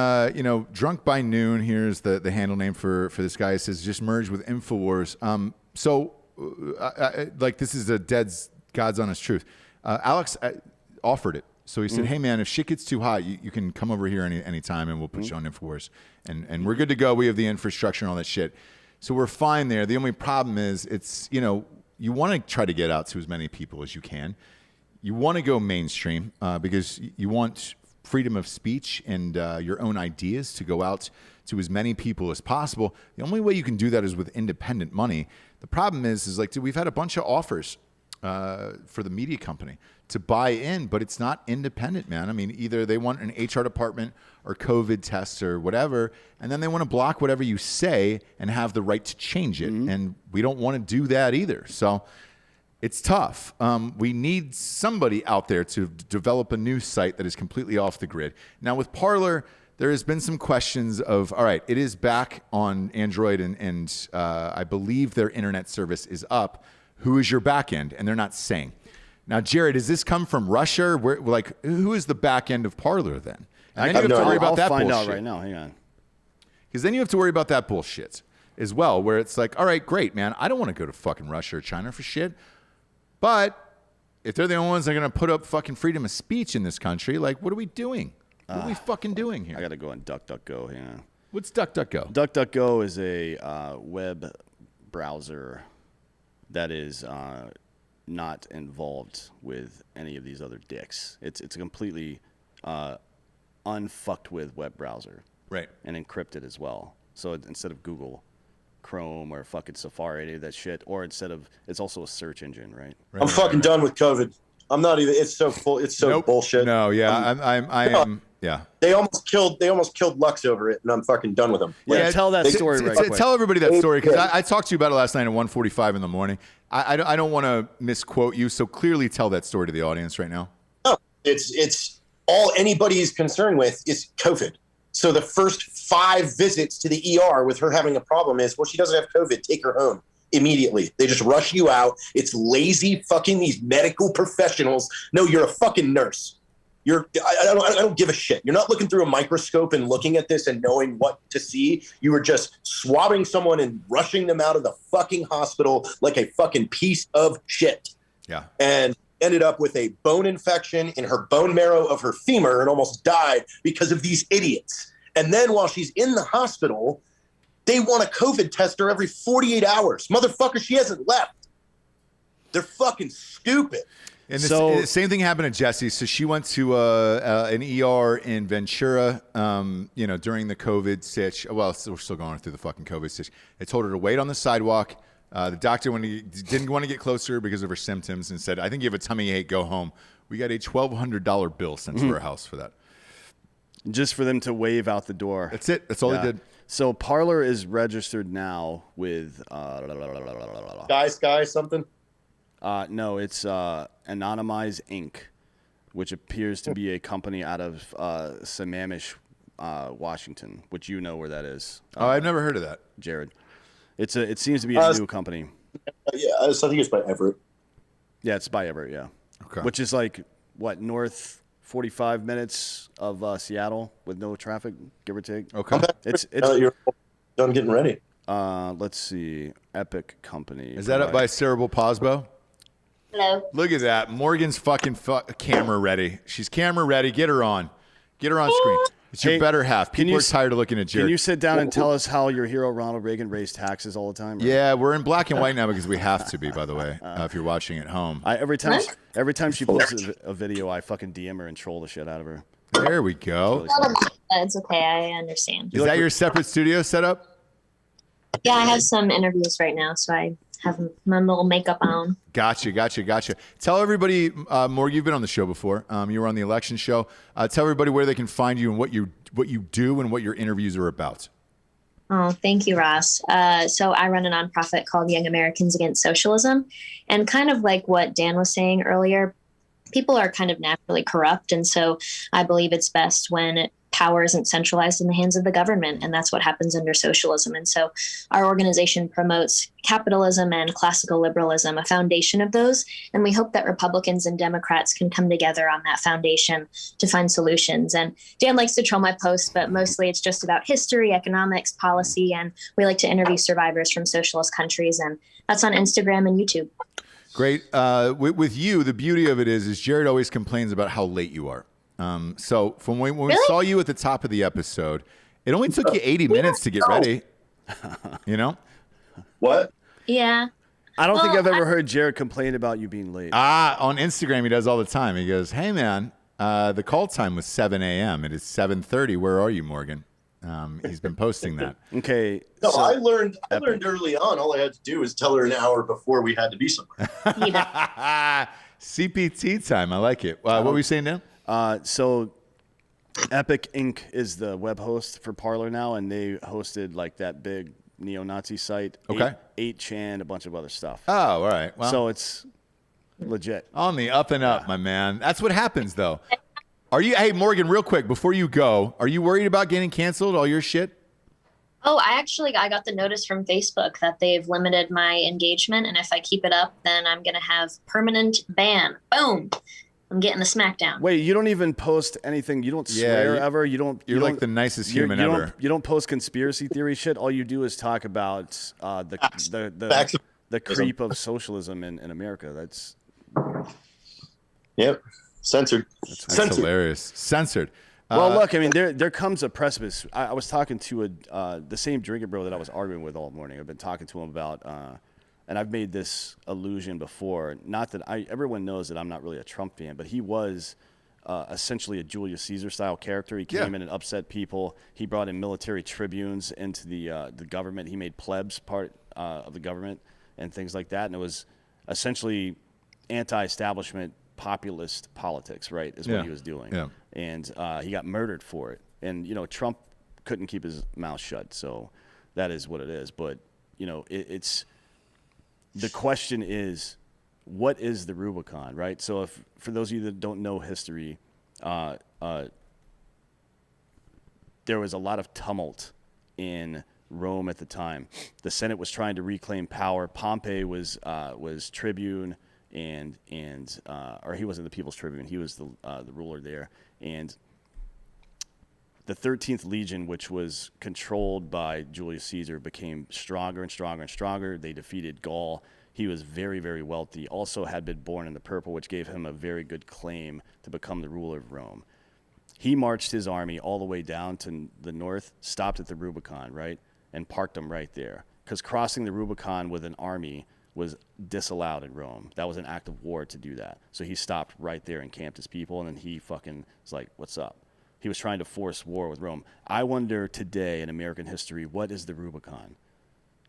Drunk by Noon, here's the handle name for this guy. It says, just merged with InfoWars. This is a God's honest truth. Alex offered it. So he said, hey, man, if shit gets too hot, you can come over here anytime and we'll put you on InfoWars. And we're good to go. We have the infrastructure and all that shit. So we're fine there. The only problem is it's, you want to try to get out to as many people as you can. You want to go mainstream because you want freedom of speech and your own ideas to go out to as many people as possible. The only way you can do that is with independent money. The problem is we've had a bunch of offers for the media company to buy in, but it's not independent, man. I mean, either they want an HR department or COVID tests or whatever, and then they want to block whatever you say and have the right to change it. And we don't want to do that either. So it's tough. We need somebody out there to develop a news site that is completely off the grid. Now with Parler, there has been some questions of, all right, it is back on Android and I believe their internet service is up. Who is your back end? And they're not saying. Now, Jared, does this come from Russia? Who is the back end of Parler then? And then you have to worry about that bullshit. I'll find out right now. Hang on. Because then you have to worry about that bullshit as well, where it's like, all right, great, man. I don't want to go to fucking Russia or China for shit. But if they're the only ones that are going to put up fucking freedom of speech in this country, what are we doing? What are we fucking doing here? I got to go on DuckDuckGo. Hang on. What's DuckDuckGo? DuckDuckGo is a web browser that is not involved with any of these other dicks. It's a completely unfucked with web browser. Right. And encrypted as well. So instead of Google Chrome or fucking Safari, any of that shit, or it's also a search engine, right? I'm fucking done with COVID. I'm not even. It's so full. It's so bullshit. No, yeah, I am. Yeah. They almost killed Lux over it, and I'm fucking done with them. Yeah, tell that story right quick. Tell everybody that story because I talked to you about it last night at 1:45 in the morning. I don't want to misquote you, so clearly tell that story to the audience right now. No, it's all anybody is concerned with is COVID. So the first 5 visits to the ER with her having a problem is, well, she doesn't have COVID. Take her home immediately. They just rush you out. It's lazy fucking these medical professionals. No, you're a fucking nurse. I don't give a shit. You're not looking through a microscope and looking at this and knowing what to see. You were just swabbing someone and rushing them out of the fucking hospital like a fucking piece of shit. Yeah. And ended up with a bone infection in her bone marrow of her femur and almost died because of these idiots. And then while she's in the hospital, they want to COVID test her every 48 hours. Motherfucker, she hasn't left. They're fucking stupid. And the same thing happened to Jessie. So she went to an ER in Ventura, during the COVID stitch. Well, we're still going through the fucking COVID stitch. They told her to wait on the sidewalk. The doctor didn't want to get closer because of her symptoms and said, I think you have a tummy ache, go home. We got a $1,200 bill sent to her house for that. Just for them to wave out the door. That's it. That's all they did. So Parler is registered now with Sky something? No, it's Anonymize Inc., which appears to be a company out of Sammamish, Washington, which you know where that is. I've never heard of that, Jared. It seems to be a new company. Yeah, I think it's by Everett. Yeah, it's by Everett. Yeah, okay. Which is north 45 minutes of Seattle with no traffic, give or take. Okay, it's you're done getting ready. Let's see, Epic Company. Is that up by Cerebral Posbo? Hello. Look at that. Morgan's fucking camera ready. She's camera ready. Get her on. Get her on screen. It's your Hey, better half. can People you are s- tired of looking at Jared. Can you sit down and tell us how your hero Ronald Reagan raised taxes all the time? Or- Yeah, we're in black and white now because we have to be, by the way, if you're watching at home. Every time she posts a video, I fucking DM her and troll the shit out of her. There we go. It's okay. I understand. Is that your separate studio setup? Yeah, I have some interviews right now, so I have my little makeup on. Gotcha. Tell everybody, Morgan, you've been on the show before. You were on the election show. Tell everybody where they can find you and what you do and what your interviews are about. Oh, thank you, Ross. So I run a nonprofit called Young Americans Against Socialism. And kind of like what Dan was saying earlier, people are kind of naturally corrupt. And so I believe it's best when power isn't centralized in the hands of the government. And that's what happens under socialism. And so our organization promotes capitalism and classical liberalism, a foundation of those. And we hope that Republicans and Democrats can come together on that foundation to find solutions. And Dan likes to troll my posts, but mostly it's just about history, economics, policy. And we like to interview survivors from socialist countries. And that's on Instagram and YouTube. Great. With you, the beauty of it is Jared always complains about how late you are. So from when we saw you at the top of the episode, it only took you 80 minutes to get ready. You know? What? Yeah. I don't think I've ever heard Jared complain about you being late. On Instagram, he does all the time. He goes, "Hey, man, the call time was 7 a.m. It is 7:30. Where are you, Morgan?" He's been posting that. Okay. No, so- I learned early on. All I had to do was tell her an hour before we had to be somewhere. CPT time. I like it. What were you saying now? So Epic Inc. is the web host for Parler now, and they hosted like that big neo-Nazi site. Okay. 8chan, a bunch of other stuff. Oh, all right. Well, So it's legit. on the up and up, my man. That's what happens, though. Hey, Morgan, real quick, before you go, are you worried about getting canceled, all your shit? Oh, I got the notice from Facebook that they've limited my engagement. And if I keep it up, then I'm going to have permanent ban. Boom. I'm getting the smackdown. Wait, you don't even post anything. You don't swear ever. You don't. You're you like don't- the nicest you- human you don't- ever. You don't post conspiracy theory shit. All you do is talk about Facts. the creep of socialism in America. That's Yep. Censored. That's Censored. hilarious. Censored. well. Look, I mean, there comes a precipice. I was talking to the same drinking bro that I was arguing with all morning. I've been talking to him about. And I've made this allusion before. Not that everyone knows that I'm not really a Trump fan, but he was essentially a Julius Caesar style character. He came in and upset people. He brought in military tribunes into the government. He made plebs part of the government and things like that. And it was essentially anti-establishment populist politics, right? Is what he was doing. Yeah. And he got murdered for it. And Trump couldn't keep his mouth shut. So that is what it is. But it's. The question is, what is the Rubicon, right? So for those of you that don't know history, there was a lot of tumult in Rome at the time. The Senate was trying to reclaim power. Pompey was tribune, or he wasn't the people's tribune. He was the ruler there. And the 13th Legion, which was controlled by Julius Caesar, became stronger and stronger and stronger. They defeated Gaul. He was very, very wealthy. Also had been born in the purple, which gave him a very good claim to become the ruler of Rome. He marched his army all the way down to the north, stopped at the Rubicon, right, and parked them right there. Because crossing the Rubicon with an army was disallowed in Rome. That was an act of war to do that. So he stopped right there and camped his people, and then he fucking was like, what's up? He was trying to force war with Rome. I wonder today in American history, what is the Rubicon?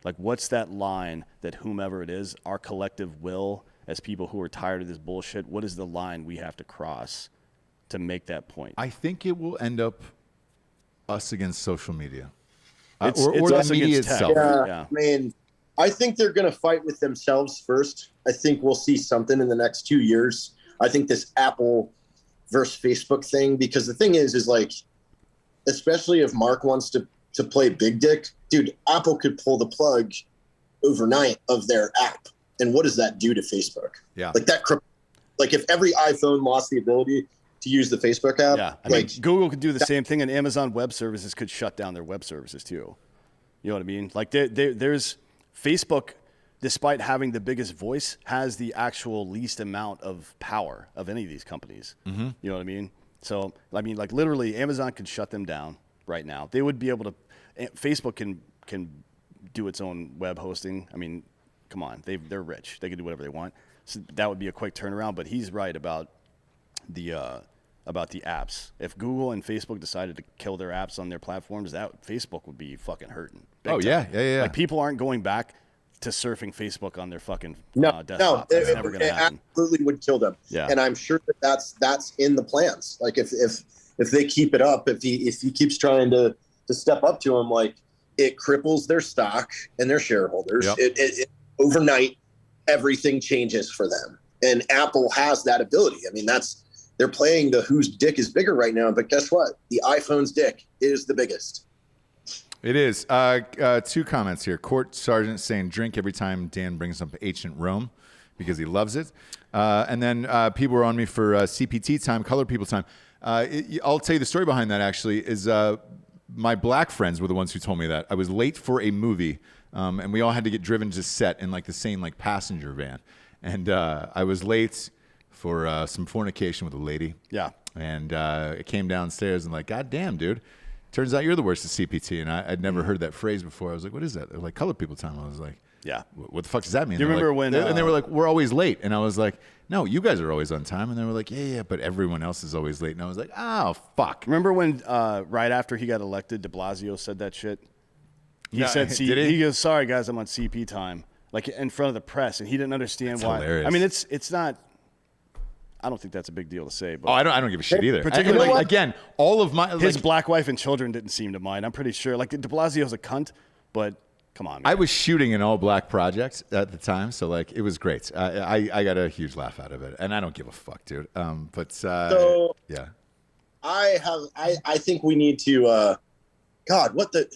Like, what's that line that whomever it is, our collective will, as people who are tired of this bullshit, what is the line we have to cross to make that point? I think it will end up us against social media. It's Or the us media against tech. itself. Yeah. I mean, I think they're going to fight with themselves first. I think we'll see something in the next 2 years. I think this Apple versus Facebook thing, because the thing is like, especially if Mark wants to play big dick, dude, Apple could pull the plug overnight of their app. And what does that do to Facebook? Yeah. Like like if every iPhone lost the ability to use the Facebook app, Yeah, I mean, Google could do the same thing, and Amazon Web Services could shut down their web services too. You know what I mean? Like there's Facebook, despite having the biggest voice, has the actual least amount of power of any of these companies. You know what I mean? So, I mean, like literally Amazon could shut them down right now. They would be able to, Facebook can do its own web hosting. I mean, come on, they're rich. They can do whatever they want. So that would be a quick turnaround, but he's right about the apps. If Google and Facebook decided to kill their apps on their platforms, that Facebook would be fucking hurting. Big time. Yeah. Like people aren't going back to surfing Facebook on their fucking No, desktop. That's never going to happen. Absolutely would kill them. Yeah. And I'm sure that's in the plans. Like if they keep it up, if he keeps trying to step up to them, like it cripples their stock and their shareholders. Yep. It overnight, everything changes for them. And Apple has that ability. I mean, they're playing the whose dick is bigger right now. But guess what? The iPhone's dick is the biggest. It is. Two comments here. Court Sergeant saying drink every time Dan brings up ancient Rome because he loves it. And then people were on me for CPT time, colored people time. I'll tell you the story behind that actually is my black friends were the ones who told me that. I was late for a movie and we all had to get driven to set in like the same like passenger van. And I was late for some fornication with a lady. Yeah. And it came downstairs and like, God damn, dude. Turns out you're the worst at CPT, and I'd never heard that phrase before. I was like, "What is that?" They're like, "Colored people time." I was like, Yeah. What the fuck does that mean?" Do you They're remember like, when? And they were like, "We're always late," and I was like, "No, you guys are always on time." And they were like, "Yeah, but everyone else is always late." And I was like, "Oh, fuck." Remember when right after he got elected, De Blasio said that shit? He No, said, did he? he goes, "Sorry guys, I'm on CP time," like in front of the press, and he didn't understand That's why. hilarious. I mean, it's not. I don't think that's a big deal to say, but Oh, I don't give a shit either. Particularly- Like, again, all of my his like, black wife and children didn't seem to mind. I'm pretty sure. Like De Blasio's a cunt, but come on, man. I was shooting an all-black project at the time, so like it was great. I got a huge laugh out of it, and I don't give a fuck, dude. So yeah. I think we need to. God, what the.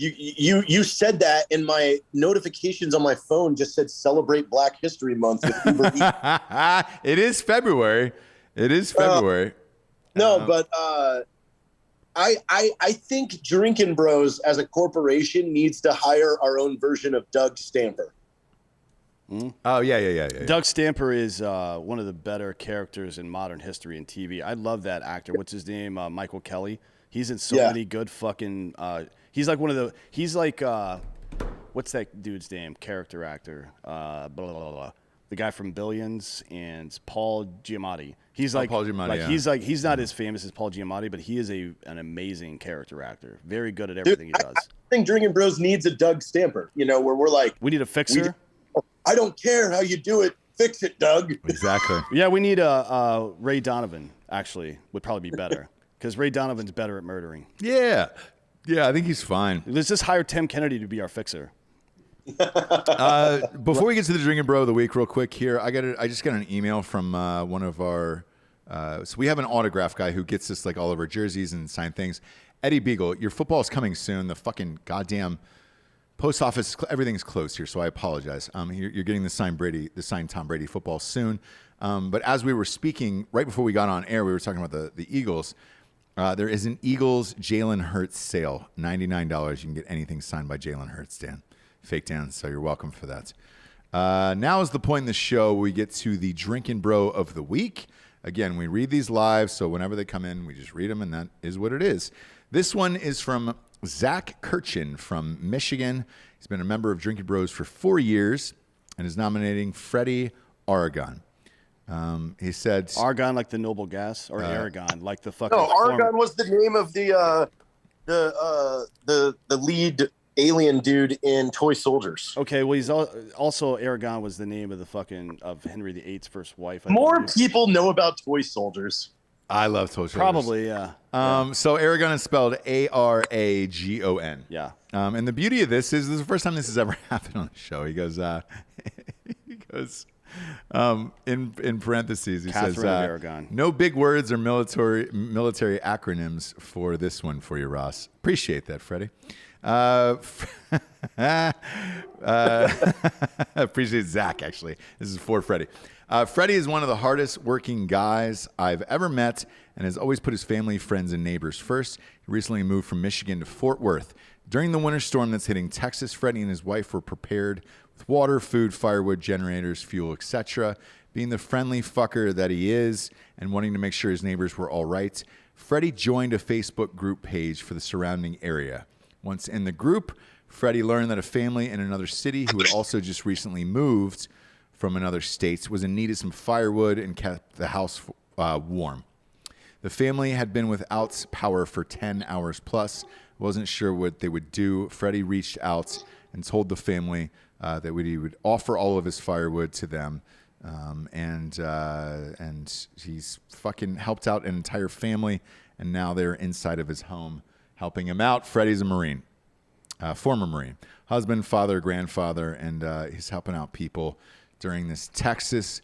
You said that, and my notifications on my phone just said "Celebrate Black History Month" with Uber Eats. It is February. But I think Drinkin' Bros as a corporation needs to hire our own version of Doug Stamper. Oh yeah. Doug Stamper is one of the better characters in modern history and TV. I love that actor. What's his name? Michael Kelly. He's in so many good fucking. He's like one of the. He's like. What's that dude's name? Character actor. Blah, blah, blah, blah. The guy from Billions and Paul Giamatti. He's like Paul Giamatti, yeah. he's not as famous as Paul Giamatti, but he is an amazing character actor. Very good at everything he does. I think Drinkin' Bros needs a Doug Stamper. You know, where we're like, We need a fixer. I don't care how you do it. Fix it, Doug. Exactly. Yeah, we need a Ray Donovan. Actually, would probably be better because Ray Donovan's better at murdering. Yeah, I think he's fine. Let's just hire Tim Kennedy to be our fixer. Before we get to the Drinkin' Bro of the week, real quick here, I just got an email from one of our. So we have an autograph guy who gets us like all of our jerseys and signed things. Eddie Beagle, your football is coming soon. The fucking goddamn post office, everything's closed here, so I apologize. You're getting the signed Tom Brady football soon. But as we were speaking right before we got on air, we were talking about the Eagles. There is an Eagles Jalen Hurts sale, $99. You can get anything signed by Jalen Hurts, Dan. Fake Dan, so you're welcome for that. Now is the point in the show where we get to the Drinkin' Bro of the week. Again, we read these live, so whenever they come in, we just read them, and that is what it is. This one is from Zach Kirchin from Michigan. He's been a member of Drinkin' Bros for 4 years and is nominating Freddie Aragon. He said... Argon like the noble gas, or Aragon like the fucking... No, Aragon was the name of the lead alien dude in Toy Soldiers. Okay, well, he's also Aragon was the name of the fucking of Henry VIII's first wife. I More believe. people know about Toy Soldiers. I love Toy Soldiers. Probably, yeah. So Aragon is spelled Aragon. Yeah. And the beauty of this is the first time this has ever happened on the show. He goes, in parentheses, he Catherine says, of Aragon. no big words or military acronyms for this one for you, Ross. Appreciate that, Freddie. Appreciate Zach, actually. This is for Freddie. Freddie is one of the hardest working guys I've ever met and has always put his family, friends, and neighbors first. He recently moved from Michigan to Fort Worth. During the winter storm that's hitting Texas, Freddie and his wife were prepared with water, food, firewood, generators, fuel, etc. Being the friendly fucker that he is and wanting to make sure his neighbors were all right, Freddie joined a Facebook group page for the surrounding area. Once in the group, Freddie learned that a family in another city who had also just recently moved from another state was in need of some firewood and kept the house warm. The family had been without power for 10 hours plus, wasn't sure what they would do. Freddie reached out and told the family that he would offer all of his firewood to them. And he's fucking helped out an entire family, and now they're inside of his home helping him out. Freddie's a Marine, former Marine, husband, father, grandfather, and he's helping out people during this Texas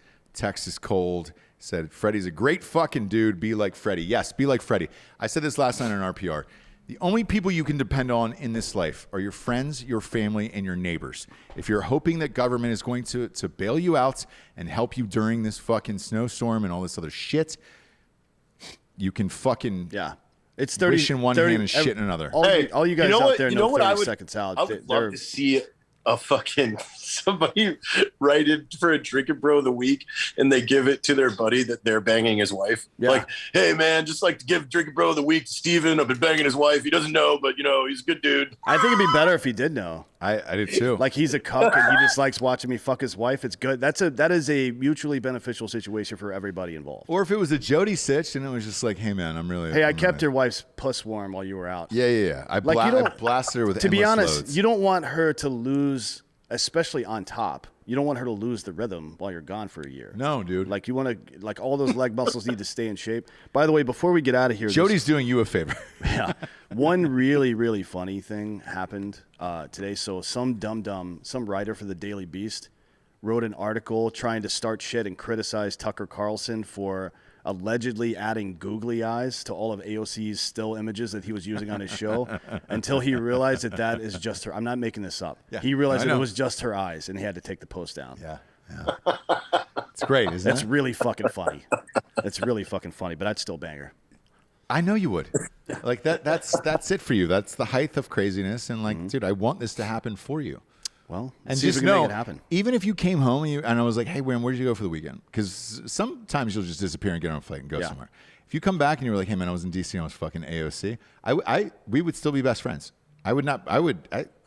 cold. Said, Freddie's a great fucking dude. Be like Freddie. Yes, be like Freddie. I said this last night on RPR. The only people you can depend on in this life are your friends, your family, and your neighbors. If you're hoping that government is going to bail you out and help you during this fucking snowstorm and all this other shit, you can fucking It's 30, wish in one 30 hand and shit in another. All you guys out there know 30 seconds out. I would love to see a fucking somebody write in for a Drinkin' Bro of the week, and they give it to their buddy that they're banging his wife. Yeah. Like, hey man, just like to give Drinkin' Bro of the week to Steven. I've been banging his wife. He doesn't know, but he's a good dude. I think it'd be better if he did know. I did too. Like he's a cuck and he just likes watching me fuck his wife. It's good. That is a mutually beneficial situation for everybody involved. Or if it was a Jody sitch and it was just like, hey man, I kept your wife's puss warm while you were out. Yeah. I blasted her with to be endless honest, loads. you don't want her to lose, especially on top. You don't want her to lose the rhythm while you're gone for a year. No, dude. Like you want to, like all those leg muscles need to stay in shape. By the way, before we get out of here, Jody's doing you a favor. Yeah. One really, really funny thing happened today. So some some writer for the Daily Beast wrote an article trying to start shit and criticize Tucker Carlson for allegedly adding googly eyes to all of AOC's still images that he was using on his show until he realized that is just her. I'm not making this up. Yeah, he realized I that know. it was just her eyes, and he had to take the post down. Yeah. It's great, isn't That's it? really fucking funny. That's really fucking funny, but I'd still bang her. I know you would. Like that's it for you. That's the height of craziness. And like, dude, I want this to happen for you. Well, And see if just we can know, make it happen. even if you came home and I was like, hey, where did you go for the weekend? Because sometimes you'll just disappear and get on a flight and go somewhere. If you come back and you were like, hey, man, I was in D.C. and I was fucking AOC, we would still be best friends.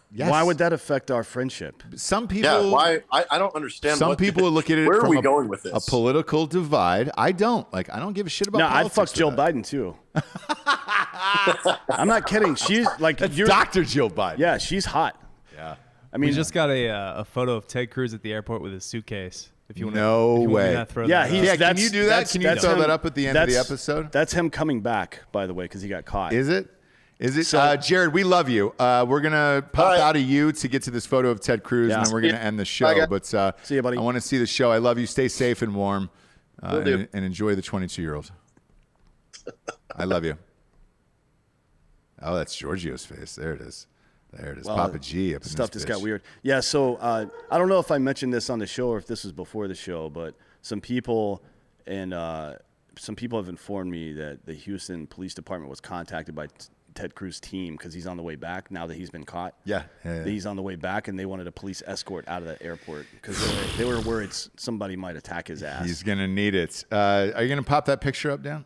Yes. Why would that affect our friendship? Some people... Yeah, why? I don't understand. Some people would look at it where from are we going with this? a political divide. I don't. Like, I don't give a shit about No, I'd politics. fuck Jill with that. Biden too. I'm not kidding. She's like That's Dr. Jill Biden. Yeah, she's hot. Yeah. I mean, We just got a photo of Ted Cruz at the airport with his suitcase. If you want No way. yeah, he's. Yeah, can you do that? Can you that's throw him- that up at the end of the that's- episode? That's him coming back, by the way, because he got caught. Is it? So- Jared, we love you. We're going to pop right. out of you to get to this photo of Ted Cruz, Yeah. and then we're going to end the show. Bye, guys. But See you, buddy. I want to see the show. I love you. Stay safe and warm, Will do. and enjoy the 22-year-old. I love you. Oh, that's Giorgio's face. There it is. There it is. Well, Papa G up in Stuff this just got bitch. weird. Yeah, so I don't know if I mentioned this on the show or if this was before the show, but some people have informed me that the Houston Police Department was contacted by Ted Cruz's team because he's on the way back now that he's been caught. Yeah. He's on the way back, and they wanted a police escort out of that airport because they were worried somebody might attack his ass. He's going to need it. Are you going to pop that picture up, Dan?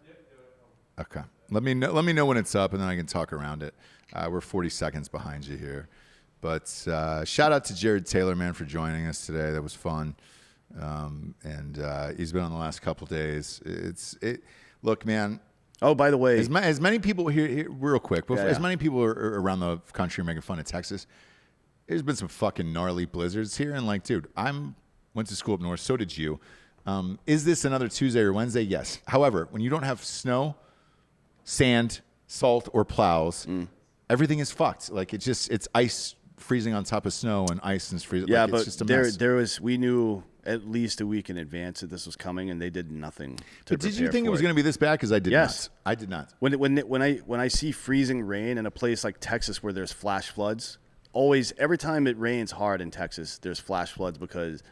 Okay. Let me know when it's up, and then I can talk around it. We're 40 seconds behind you here. But shout out to Jared Taylor, man, for joining us today. That was fun. And he's been on the last couple days. Look, man. Oh, by the way, As many people here real quick, Yeah, as yeah. many people are around the country making fun of Texas, there's been some fucking gnarly blizzards here. And like, dude, went to school up north. So did you. Is this another Tuesday or Wednesday? Yes. However, when you don't have snow, sand, salt, or plows, everything is fucked. Like it's ice freezing on top of snow and ice and freezing. yeah, like, but it's just a mess. we knew at least a week in advance that this was coming, and they did nothing to But did you prepare think it for was going to be this bad? Because I did Yes. not. I did not. When I see freezing rain in a place like Texas where there's flash floods, every time it rains hard in Texas, there's flash floods because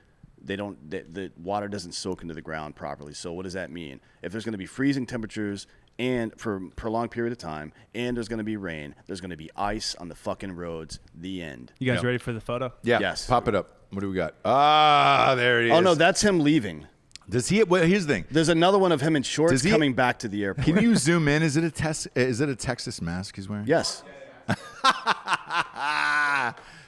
the water doesn't soak into the ground properly. So what does that mean? If there's going to be freezing temperatures and for a prolonged period of time, and there's going to be rain, there's going to be ice on the fucking roads. The end. You guys Yep. ready for the photo? Yeah. Yes. Pop it up. What do we got? Ah, there it is. Oh no, that's him leaving. Does he? Well, here's the thing. There's another one of him in shorts Does he- coming back to the airport. Can you zoom in? Is it a Texas mask he's wearing? Yes.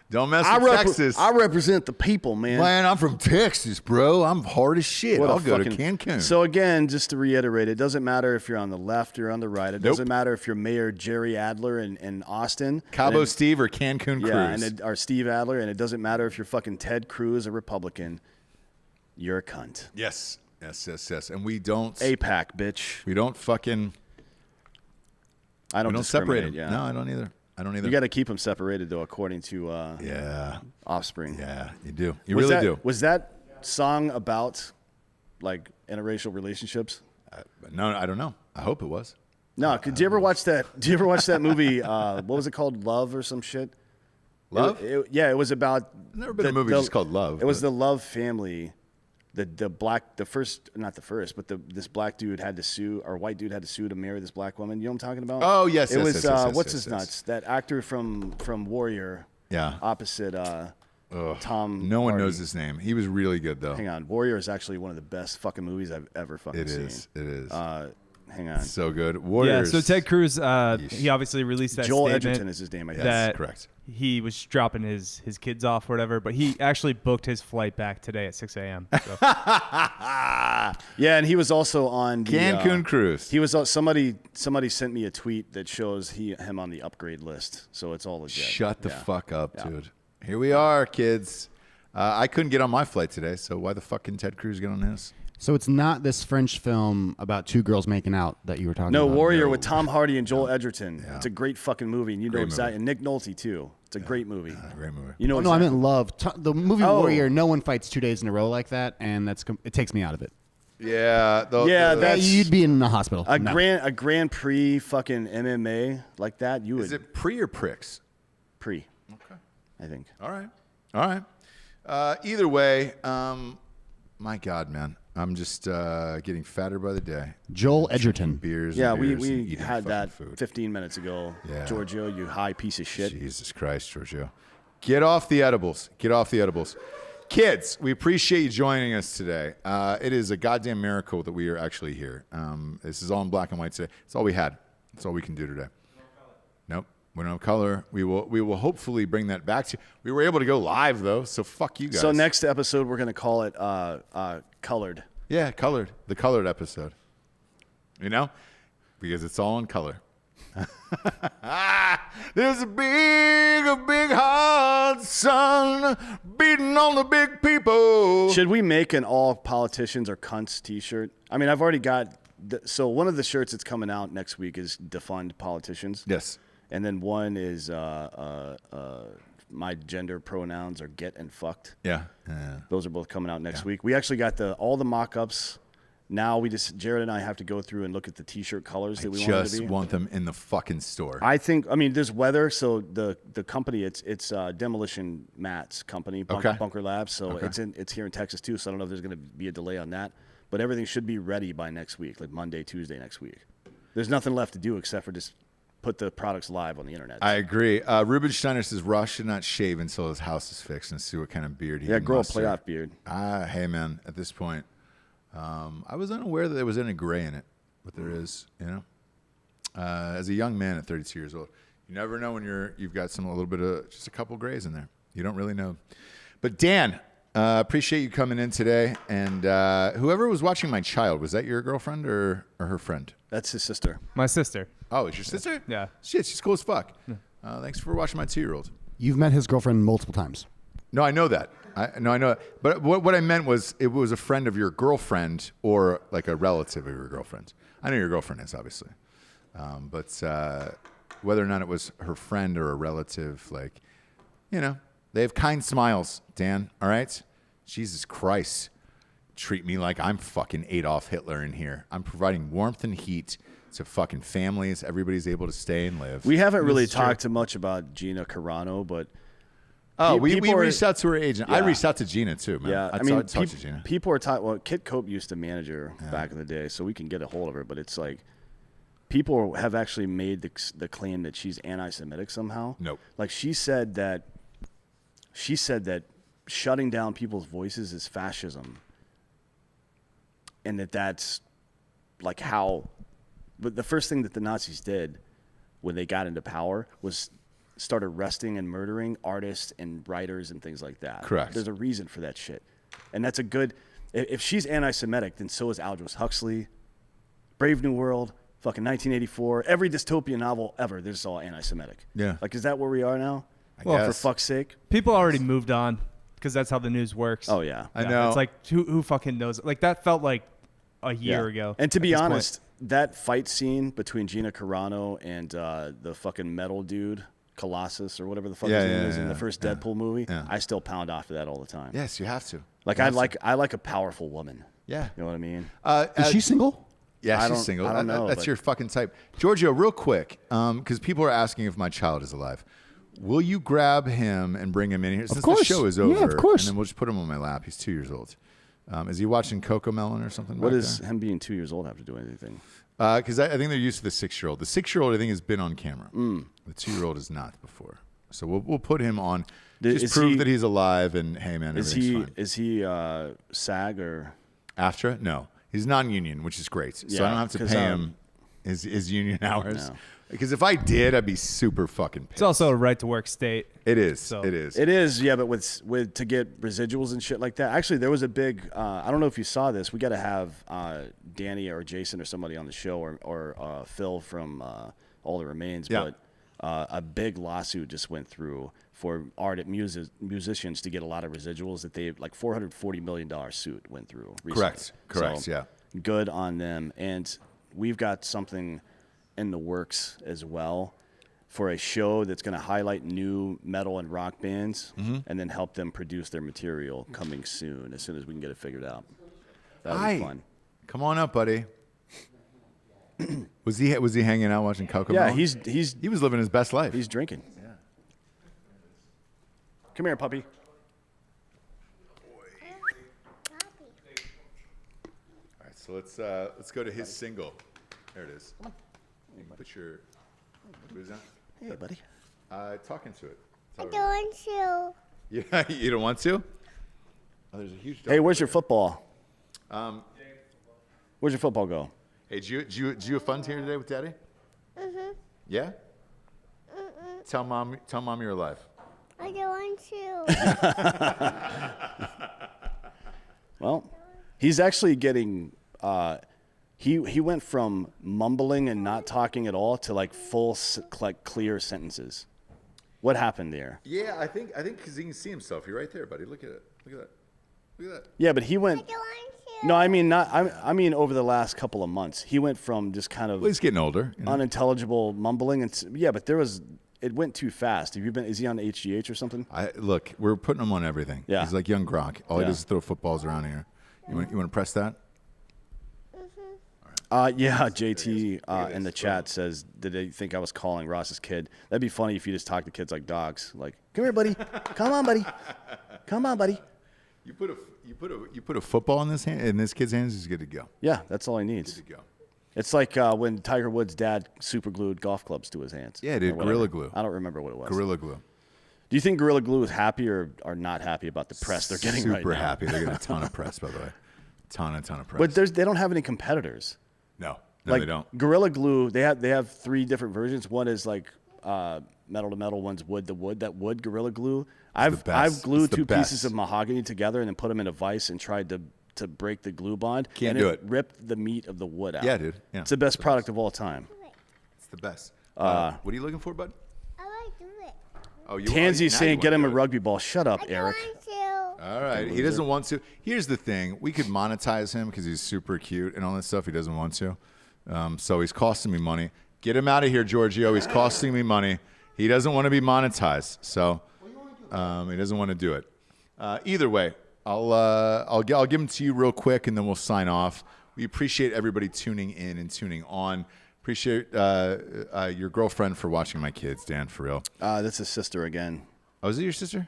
Don't mess with Texas. I represent the people, man. Man, I'm from Texas, bro. I'm hard as shit. What a I'll go to fucking- Cancun. So again, just to reiterate, it doesn't matter if you're on the left or on the right. It doesn't matter if you're Mayor Jerry Adler in Austin. Cabo Steve or Cancun Cruz. Yeah, or Steve Adler, and it doesn't matter if you're fucking Ted Cruz, a Republican. You're a cunt. Yes. And we don't. APAC, bitch. We don't fucking. I don't We don't separate discriminate. them. Yeah. No, I don't either. You got to keep them separated, though, according to Yeah. Offspring. Yeah, you do. You Was really that- do. Was that song about like interracial relationships? No, I don't know. I hope it was. No. Did you ever watch that? Did you ever watch that movie? What was it called? Love or some shit? Love? It was about. Never been a movie just called Love. It was but- the Love family. This black dude had to sue, or white dude had to sue to marry this black woman. You know what I'm talking about? Oh, yes, It yes, was yes, yes, yes, what's yes, his yes. nuts? That actor from Warrior. Yeah. Opposite Tom. No one Hardy. knows his name. He was really good though. Hang on, Warrior is actually one of the best fucking movies I've ever fucking It seen. is. It is. Hang on. So good. Yeah, Warriors. so Ted Cruz, he obviously released that Joel statement Edgerton is his name, I guess. that correct. he was dropping his kids off or whatever, but he actually booked his flight back today at 6 a.m. So. Yeah, and he was also on the, Cancun Cruise. He was somebody sent me a tweet that shows him on the upgrade list, so it's all legit. Shut the Yeah. fuck up, Yeah. dude. Here we are, kids. I couldn't get on my flight today, so why the fuck can Ted Cruz get on his? So it's not this French film about two girls making out that you were talking No, about. Warrior No. with Tom Hardy and Joel Edgerton. Yeah. It's a great fucking movie, and you know Great exactly. movie. And Nick Nolte too. It's a great movie. Great movie. You know, Oh, no, I exactly. meant Love. The movie Oh. Warrior, no one fights 2 days in a row like that, and it takes me out of it. Yeah. Yeah, Yeah, that's you'd be in the hospital. a No. Grand Prix fucking MMA like that. You would Is it pre or pricks? pre. Okay. I think. All right. Either way, my God, man, I'm just getting fatter by the day. Joel Edgerton. Beers. Yeah, and we beers and eating had fucking that food. 15 minutes ago. Yeah. Giorgio, you high piece of shit. Jesus Christ, Giorgio. Get off the edibles. Get off the edibles. Kids, we appreciate you joining us today. It is a goddamn miracle that we are actually here. This is all in black and white today. It's all we had. That's all we can do today. Nope. We don't have color. We will hopefully bring that back to you. We were able to go live, though, so fuck you guys. So next episode, we're going to call it Colored. Yeah, colored. The colored episode. You know? Because it's all in color. There's a big hot sun beating on the big people. Should we make an all politicians are cunts t-shirt? I mean, I've already got... So one of the shirts that's coming out next week is defund politicians. Yes. And then one is my gender pronouns are get and fucked. Yeah. Those are both coming out next week. We actually got all the mock-ups. Now Jared and I have to go through and look at the t-shirt colors that we want it to Just be. want them in the fucking store. I mean, there's weather. So the company, it's Demolition Matt's company, Okay. Bunker Labs. So Okay. it's here in Texas too. So I don't know if there's going to be a delay on that. But everything should be ready by next week, like Monday, Tuesday next week. There's nothing left to do except for just put the products live on the internet. I agree. Ruben Steiner says Ross should not shave until his house is fixed and see what kind of beard he can grow a muster. playoff beard. Hey, man, at this point, I was unaware that there was any gray in it, but there is, you know. As a young man at 32 years old, you never know when you've got a little bit of just a couple grays in there. You don't really know. But Dan, appreciate you coming in today. And whoever was watching my child, was that your girlfriend or her friend? That's his sister. My sister. Oh, it's your sister? Yeah. Shit, she's cool as fuck. Thanks for watching my 2-year-old. You've met his girlfriend multiple times. No, I know that. I know that. But what I meant was it was a friend of your girlfriend or like a relative of your girlfriend. I know your girlfriend is, obviously. But whether or not it was her friend or a relative, like, you know, they have kind smiles, Dan, all right? Jesus Christ. Treat me like I'm fucking Adolf Hitler in here. I'm providing warmth and heat to fucking families. Everybody's able to stay and live. We haven't really talked too much about Gina Carano, but we people are- reached out to her agent. I Yeah. reached out to Gina too, man. yeah, I I mean, talked to Gina. people are talking. Well, Kit Cope used to manage her back in the day, so we can get a hold of her. But it's like people have actually made the claim that she's anti-Semitic somehow. Nope. Like she said that shutting down people's voices is fascism. and that's like how. But the first thing that the Nazis did when they got into power was start arresting and murdering artists and writers and things like that. Correct. There's a reason for that shit, and that's a good. If she's anti-Semitic, then so is Aldous Huxley, Brave New World, fucking 1984. Every dystopian novel ever, this is all anti-Semitic. Yeah. Like, is that where we are now? Well, For guess. fuck's sake. People already moved on because that's how the news works. Oh yeah. I know. It's like who fucking knows? Like that felt like a year ago. And to at be this point. honest, that fight scene between Gina Carano and the fucking metal dude, Colossus or whatever the fuck his name is in the first Deadpool movie, I still pound off to that all the time. Yes, you have to. Like I like a powerful woman. Yeah. You know what I mean? Is she single? Yeah, I she's don't- single. I don't know, That's but- your fucking type. Giorgio, real quick, because people are asking if my child is alive. Will you grab him and bring him in here? Since the course. show is Yeah, over. of course. And then we'll just put him on my lap. He's 2 years old. Is he watching Coco Melon or something? What back does him being 2 years old have to do with anything? Because I think they're used to the 6-year-old. The 6-year-old, I think, has been on camera. The 2-year-old is not before. So we'll put him on. Just Is prove he- that he's alive and, hey, man, Is everything's he fine. SAG or? AFTRA? No. He's non-union, which is great. So I Yeah, don't have to 'cause, pay him his union hours. No. Because if I did, I'd be super fucking pissed. It's also a right to work state. It is. So- It is. It is, yeah, but with to get residuals and shit like that. Actually, there was a big. I don't know if you saw this. We got to have Danny or Jason or somebody on the show, or Phil from All That Remains. Yeah. But a big lawsuit just went through for musicians to get a lot of residuals that they like $440 million suit went through recently. Correct. So, Yeah. Good on them. And we've got something in the works as well for a show that's going to highlight new metal and rock bands and then help them produce their material coming soon as we can get it figured out. That'll Hi. be fun. Come on up, buddy. Was he hanging out watching Coco Yeah, Melon? he was living his best life. he's drinking. Yeah. Come here, puppy. All right, so let's go to his single. There it is. You can put your what is that? Hey, buddy. Talking to it. I don't want to. Yeah, you don't want to? Oh, there's a huge. Hey, where's your football? Where's your football go? Hey, did you have fun here today with Daddy? Mhm. Yeah. Tell mom you're alive. I don't want to. Well, he's actually getting. He went from mumbling and not talking at all to like full like clear sentences. What happened there? Yeah, I think because he can see himself. You're right there, buddy. Look at it. Look at that. Look at that. Yeah, but he went. I don't want to. No, I mean not. I mean over the last couple of months, he went from just kind of Well, he's getting older. You know? unintelligible mumbling and yeah, but it went too fast. Have you been? Is he on HGH or something? Look, we're putting him on everything. Yeah. He's like young Gronk. All he Yeah. does is throw footballs around here. You want to press that? Yeah, JT in the chat says, did they think I was calling Ross's kid? That'd be funny if you just talk to kids like dogs. Like, come here, buddy. Come on, buddy. Come on, buddy. You put a football in this kid's hands. He's good to go. Yeah, that's all he needs. Good to go. It's like when Tiger Woods' dad super glued golf clubs to his hands. Yeah, dude, or whatever. Gorilla Glue. I don't remember what it was. Gorilla Glue. Do you think Gorilla Glue is happy or not happy about the press they're getting right now? Super happy. They're getting a ton of press, by the way. Ton of press. But they don't have any competitors. no, Like they don't. Gorilla Glue, they have 3 different versions. One is like metal to metal. One's wood to wood. That wood Gorilla Glue. I've best. glued It's the 2 pieces best. of mahogany together and then put them in a vise and tried to break the glue bond. Can't and do it. Ripped the meat of the wood out. Yeah, dude. Yeah. It's the best product of all time. It's the best. What are you looking for, bud? I want to do it. Oh, you Tansy's now saying, you "Get him a wanna do it. rugby ball." Shut up, I don't Eric. want to. All right. He doesn't want to. Here's the thing. We could monetize him because he's super cute and all that stuff. He doesn't want to. So he's costing me money. Get him out of here, Giorgio. He's costing me money. He doesn't want to be monetized. So he doesn't want to do it. Either way, I'll give him to you real quick and then we'll sign off. We appreciate everybody tuning in and tuning on. Appreciate your girlfriend for watching my kids, Dan, for real. That's his sister again. Oh, is it your sister?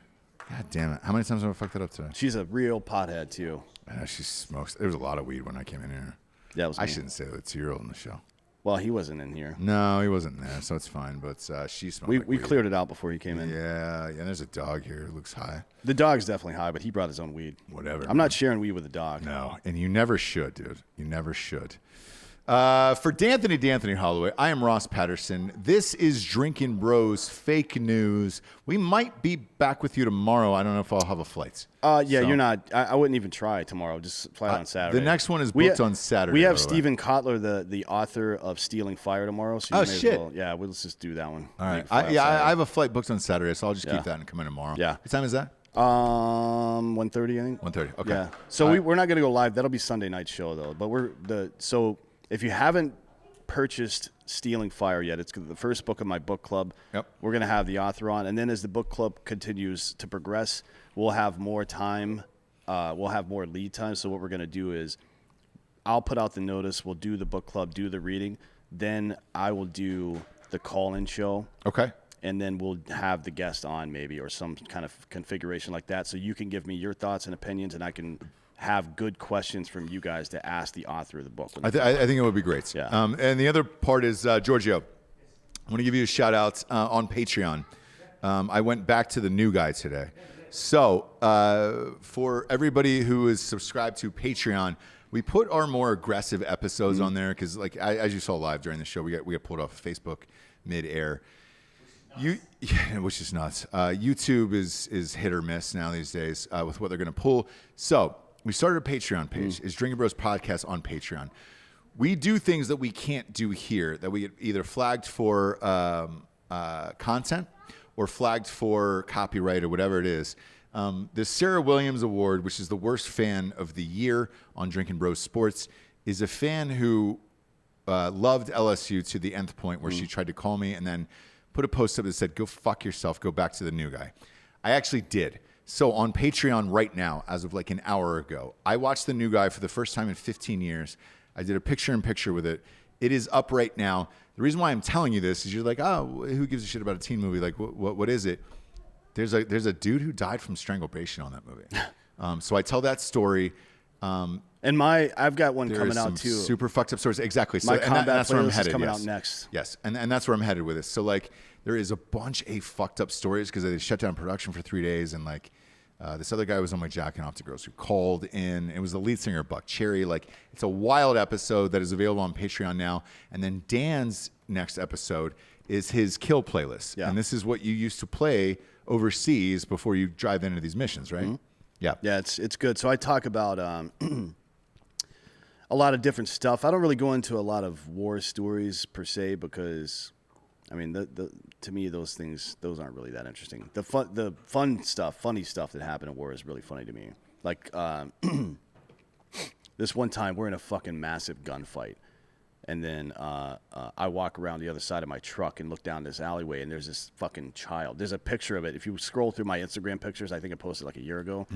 God damn it. How many times have I fucked that up today? She's a real pothead too. I know she smokes. There was a lot of weed when I came in here. Yeah, it was I me. shouldn't say that. It's 2-year-old in the show. Well, he wasn't in here. No, he wasn't there, so it's fine. But she smelled We like we weed. cleared it out before he came in. Yeah, there's a dog here who looks high. The dog's definitely high, but he brought his own weed. Whatever. I'm not sharing weed with the dog. No, and you never should, dude. You never should. For D'Anthony Holloway, I am Ross Patterson. This is Drinkin' Bros Fake News. We might be back with you tomorrow. I don't know if I'll have a flight. Yeah, So- you're not. I wouldn't even try tomorrow. Just fly on Saturday. The next one is We booked on Saturday. We have by the way. Stephen Kotler, the author of Stealing Fire, tomorrow. So you Oh, may as shit. well- yeah, let's just do that one. All You right. can fly on I Saturday. have a flight booked on Saturday, so I'll just Yeah. keep that and come in tomorrow. Yeah. What time is that? 1:30, I think. 1:30. Okay. Yeah. So we're not gonna go live. That'll be Sunday night show though. But so if you haven't purchased Stealing Fire yet, it's the first book of my book club. Yep. We're gonna have the author on, and then as the book club continues to progress, we'll have more time. We'll have more lead time. So what we're gonna do is, I'll put out the notice. We'll do the book club, do the reading. Then I will do the call-in show. Okay. And then we'll have the guest on maybe, or some kind of configuration like that. So you can give me your thoughts and opinions, and I can have good questions from you guys to ask the author of the book. I think it would be great. Yeah. And the other part is, Giorgio, I want to give you a shout out on Patreon. I went back to the new guy today. So for everybody who is subscribed to Patreon, we put our more aggressive episodes on there because, like, as you saw live during the show, we got pulled off of Facebook mid-air. Which is nuts. YouTube is hit or miss now these days with what they're going to pull. So we started a Patreon page. It's Drinkin' Bros Podcast on Patreon. We do things that we can't do here, that we get either flagged for content or flagged for copyright or whatever it is. The Sarah Williams Award, which is the worst fan of the year on Drinkin' Bros Sports, is a fan who loved LSU to the nth point, where she tried to call me and then put a post up that said, "Go fuck yourself, go back to the new guy." I actually did. So on Patreon right now, as of like an hour ago, I watched the new guy for the first time in 15 years. I did a picture-in-picture with it. It is up right now. The reason why I'm telling you this is you're like, oh, who gives a shit about a teen movie? Like, what is it? There's a dude who died from strangulation on that movie. So I tell that story. And I've got one There coming is out some too. super fucked up stories. Exactly. So My and combat that's where I'm playlist is headed. coming yes. out next. Yes, and that's where I'm headed with this. So like, there is a bunch of fucked up stories because they shut down production for 3 days, and like, this other guy was on my jacking off to girls who called in. It was the lead singer, Buck Cherry. Like, it's a wild episode that is available on Patreon now. And then Dan's next episode is his kill playlist, Yeah. and this is what you used to play overseas before you drive into these missions, right? Mm-hmm. Yeah. Yeah, it's good. So I talk about a lot of different stuff. I don't really go into a lot of war stories per se because, I mean, to me those aren't really that interesting. The fun stuff, funny stuff that happened in war is really funny to me. Like this one time we're in a fucking massive gunfight, and then I walk around the other side of my truck and look down this alleyway, and there's this fucking child. There's a picture of it. If you scroll through my Instagram pictures, I think I posted like a year ago.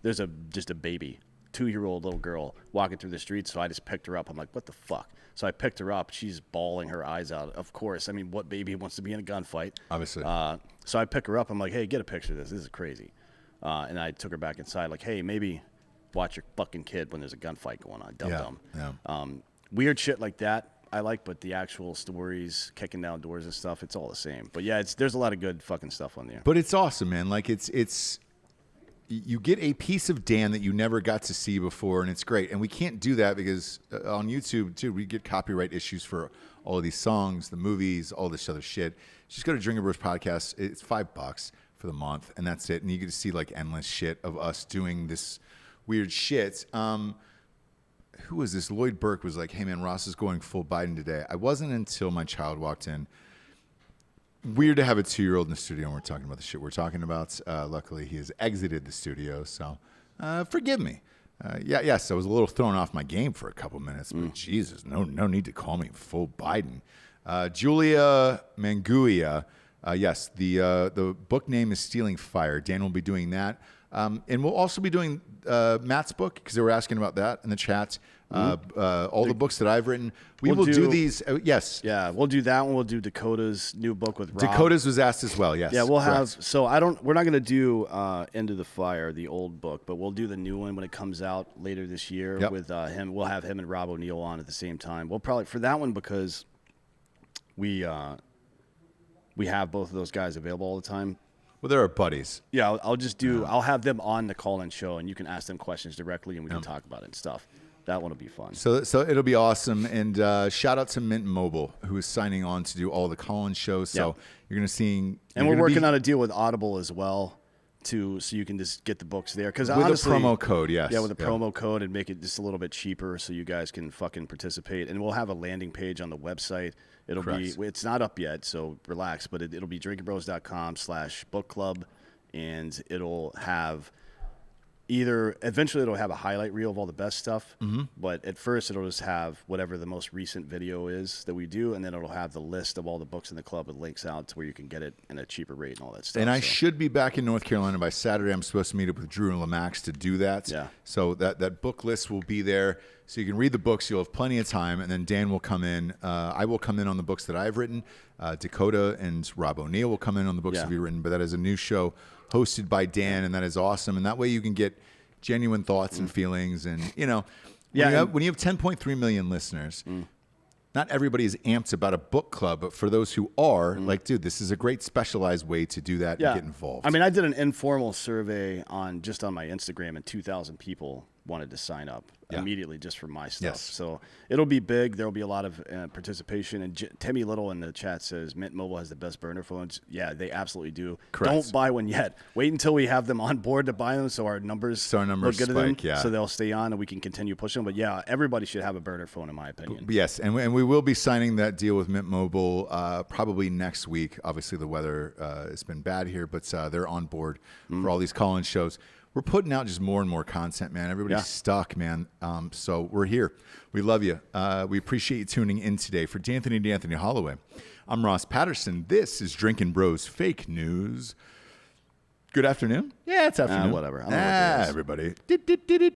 There's just a baby, 2-year-old little girl walking through the street. So I just picked her up. I'm like, what the fuck? So I picked her up. She's bawling her eyes out. Of course. I mean, what baby wants to be in a gunfight? Obviously. So I pick her up. I'm like, hey, get a picture of this. This is crazy. And I took her back inside. Like, hey, maybe watch your fucking kid when there's a gunfight going on. Dumb. Yeah. Weird shit like that I like, but the actual stories, kicking down doors and stuff, it's all the same. But yeah, there's a lot of good fucking stuff on there. But it's awesome, man. Like, it's you get a piece of Dan that you never got to see before, and it's great. And we can't do that because on YouTube, too, we get copyright issues for all of these songs, the movies, all this other shit. Just go to Drinkin' Bros Podcast. It's $5 for the month, and that's it. And you get to see like endless shit of us doing this weird shit. Who was this? Lloyd Burke was like, hey, man, Ross is going full Biden today. I wasn't until my child walked in. Weird to have a 2-year-old in the studio and we're talking about the shit we're talking about. Luckily, he has exited the studio, so forgive me. Yes, I was a little thrown off my game for a couple minutes, but Jesus, no need to call me full Biden. Julia Manguia, yes, the book name is Stealing Fire. Dan will be doing that. And we'll also be doing Matt's book because they were asking about that in the chat. All the books that I've written. We We'll will do do- these. Yes. Yeah, we'll do that one. We'll do Dakota's new book with Rob. Dakota's was asked as well. Yes. Yeah, we'll correct. have. So we're not going to do Into the Fire, the old book, but we'll do the new one when it comes out later this year Yep. with him. We'll have him and Rob O'Neill on at the same time. We'll probably for that one because we have both of those guys available all the time. Well, they're our buddies. Yeah, I'll just do. I'll have them on the call-in show, and you can ask them questions directly, and we can talk about it and stuff. That one will be fun. So it'll be awesome. And shout out to Mint Mobile, who is signing on to do all the call-in shows. So Yep. you're going to see. And we're working on a deal with Audible as well, too, so you can just get the books there. Because with honestly, a promo code. Yes. Yeah, with a promo code and make it just a little bit cheaper so you guys can fucking participate. And we'll have a landing page on the website. It'll Correct. be, it's not up yet, so relax, but it'll be drinkinbros.com/book club, and it'll have eventually it'll have a highlight reel of all the best stuff, but at first it'll just have whatever the most recent video is that we do, and then it'll have the list of all the books in the club with links out to where you can get it in a cheaper rate and all that stuff. And I so. should be back in North Carolina by Saturday. I'm supposed to meet up with Drew and Lamax to do that. Yeah. So that book list will be there. So you can read the books. You'll have plenty of time. And then Dan will come in. I will come in on the books that I've written. Dakota and Rob O'Neill will come in on the books Yeah. that we've written. But that is a new show hosted by Dan, and that is awesome. And that way you can get genuine thoughts and feelings. And, when you have 10.3 million listeners, not everybody is amped about a book club, but for those who are, dude, this is a great specialized way to do that and get involved. I mean, I did an informal survey on my Instagram, and 2,000 people wanted to sign up immediately just for my stuff. Yes. So it'll be big. There will be a lot of participation. And Timmy Little in the chat says Mint Mobile has the best burner phones. Yeah, they absolutely do. Correct. Don't buy one yet. Wait until we have them on board to buy them, so our numbers look good to them, spike, yeah. so they'll stay on and we can continue pushing them. But yeah, everybody should have a burner phone, in my opinion. Yes, and we will be signing that deal with Mint Mobile probably next week. Obviously, the weather has been bad here, but they're on board for all these call-in shows. We're putting out just more and more content, man. Everybody's stuck, man. So we're here. We love you. We appreciate you tuning in today. For D'Anthony Holloway, I'm Ross Patterson. This is Drinkin' Bros Fake News. Good afternoon. Yeah, it's afternoon. Whatever. I don't know what it is. Everybody.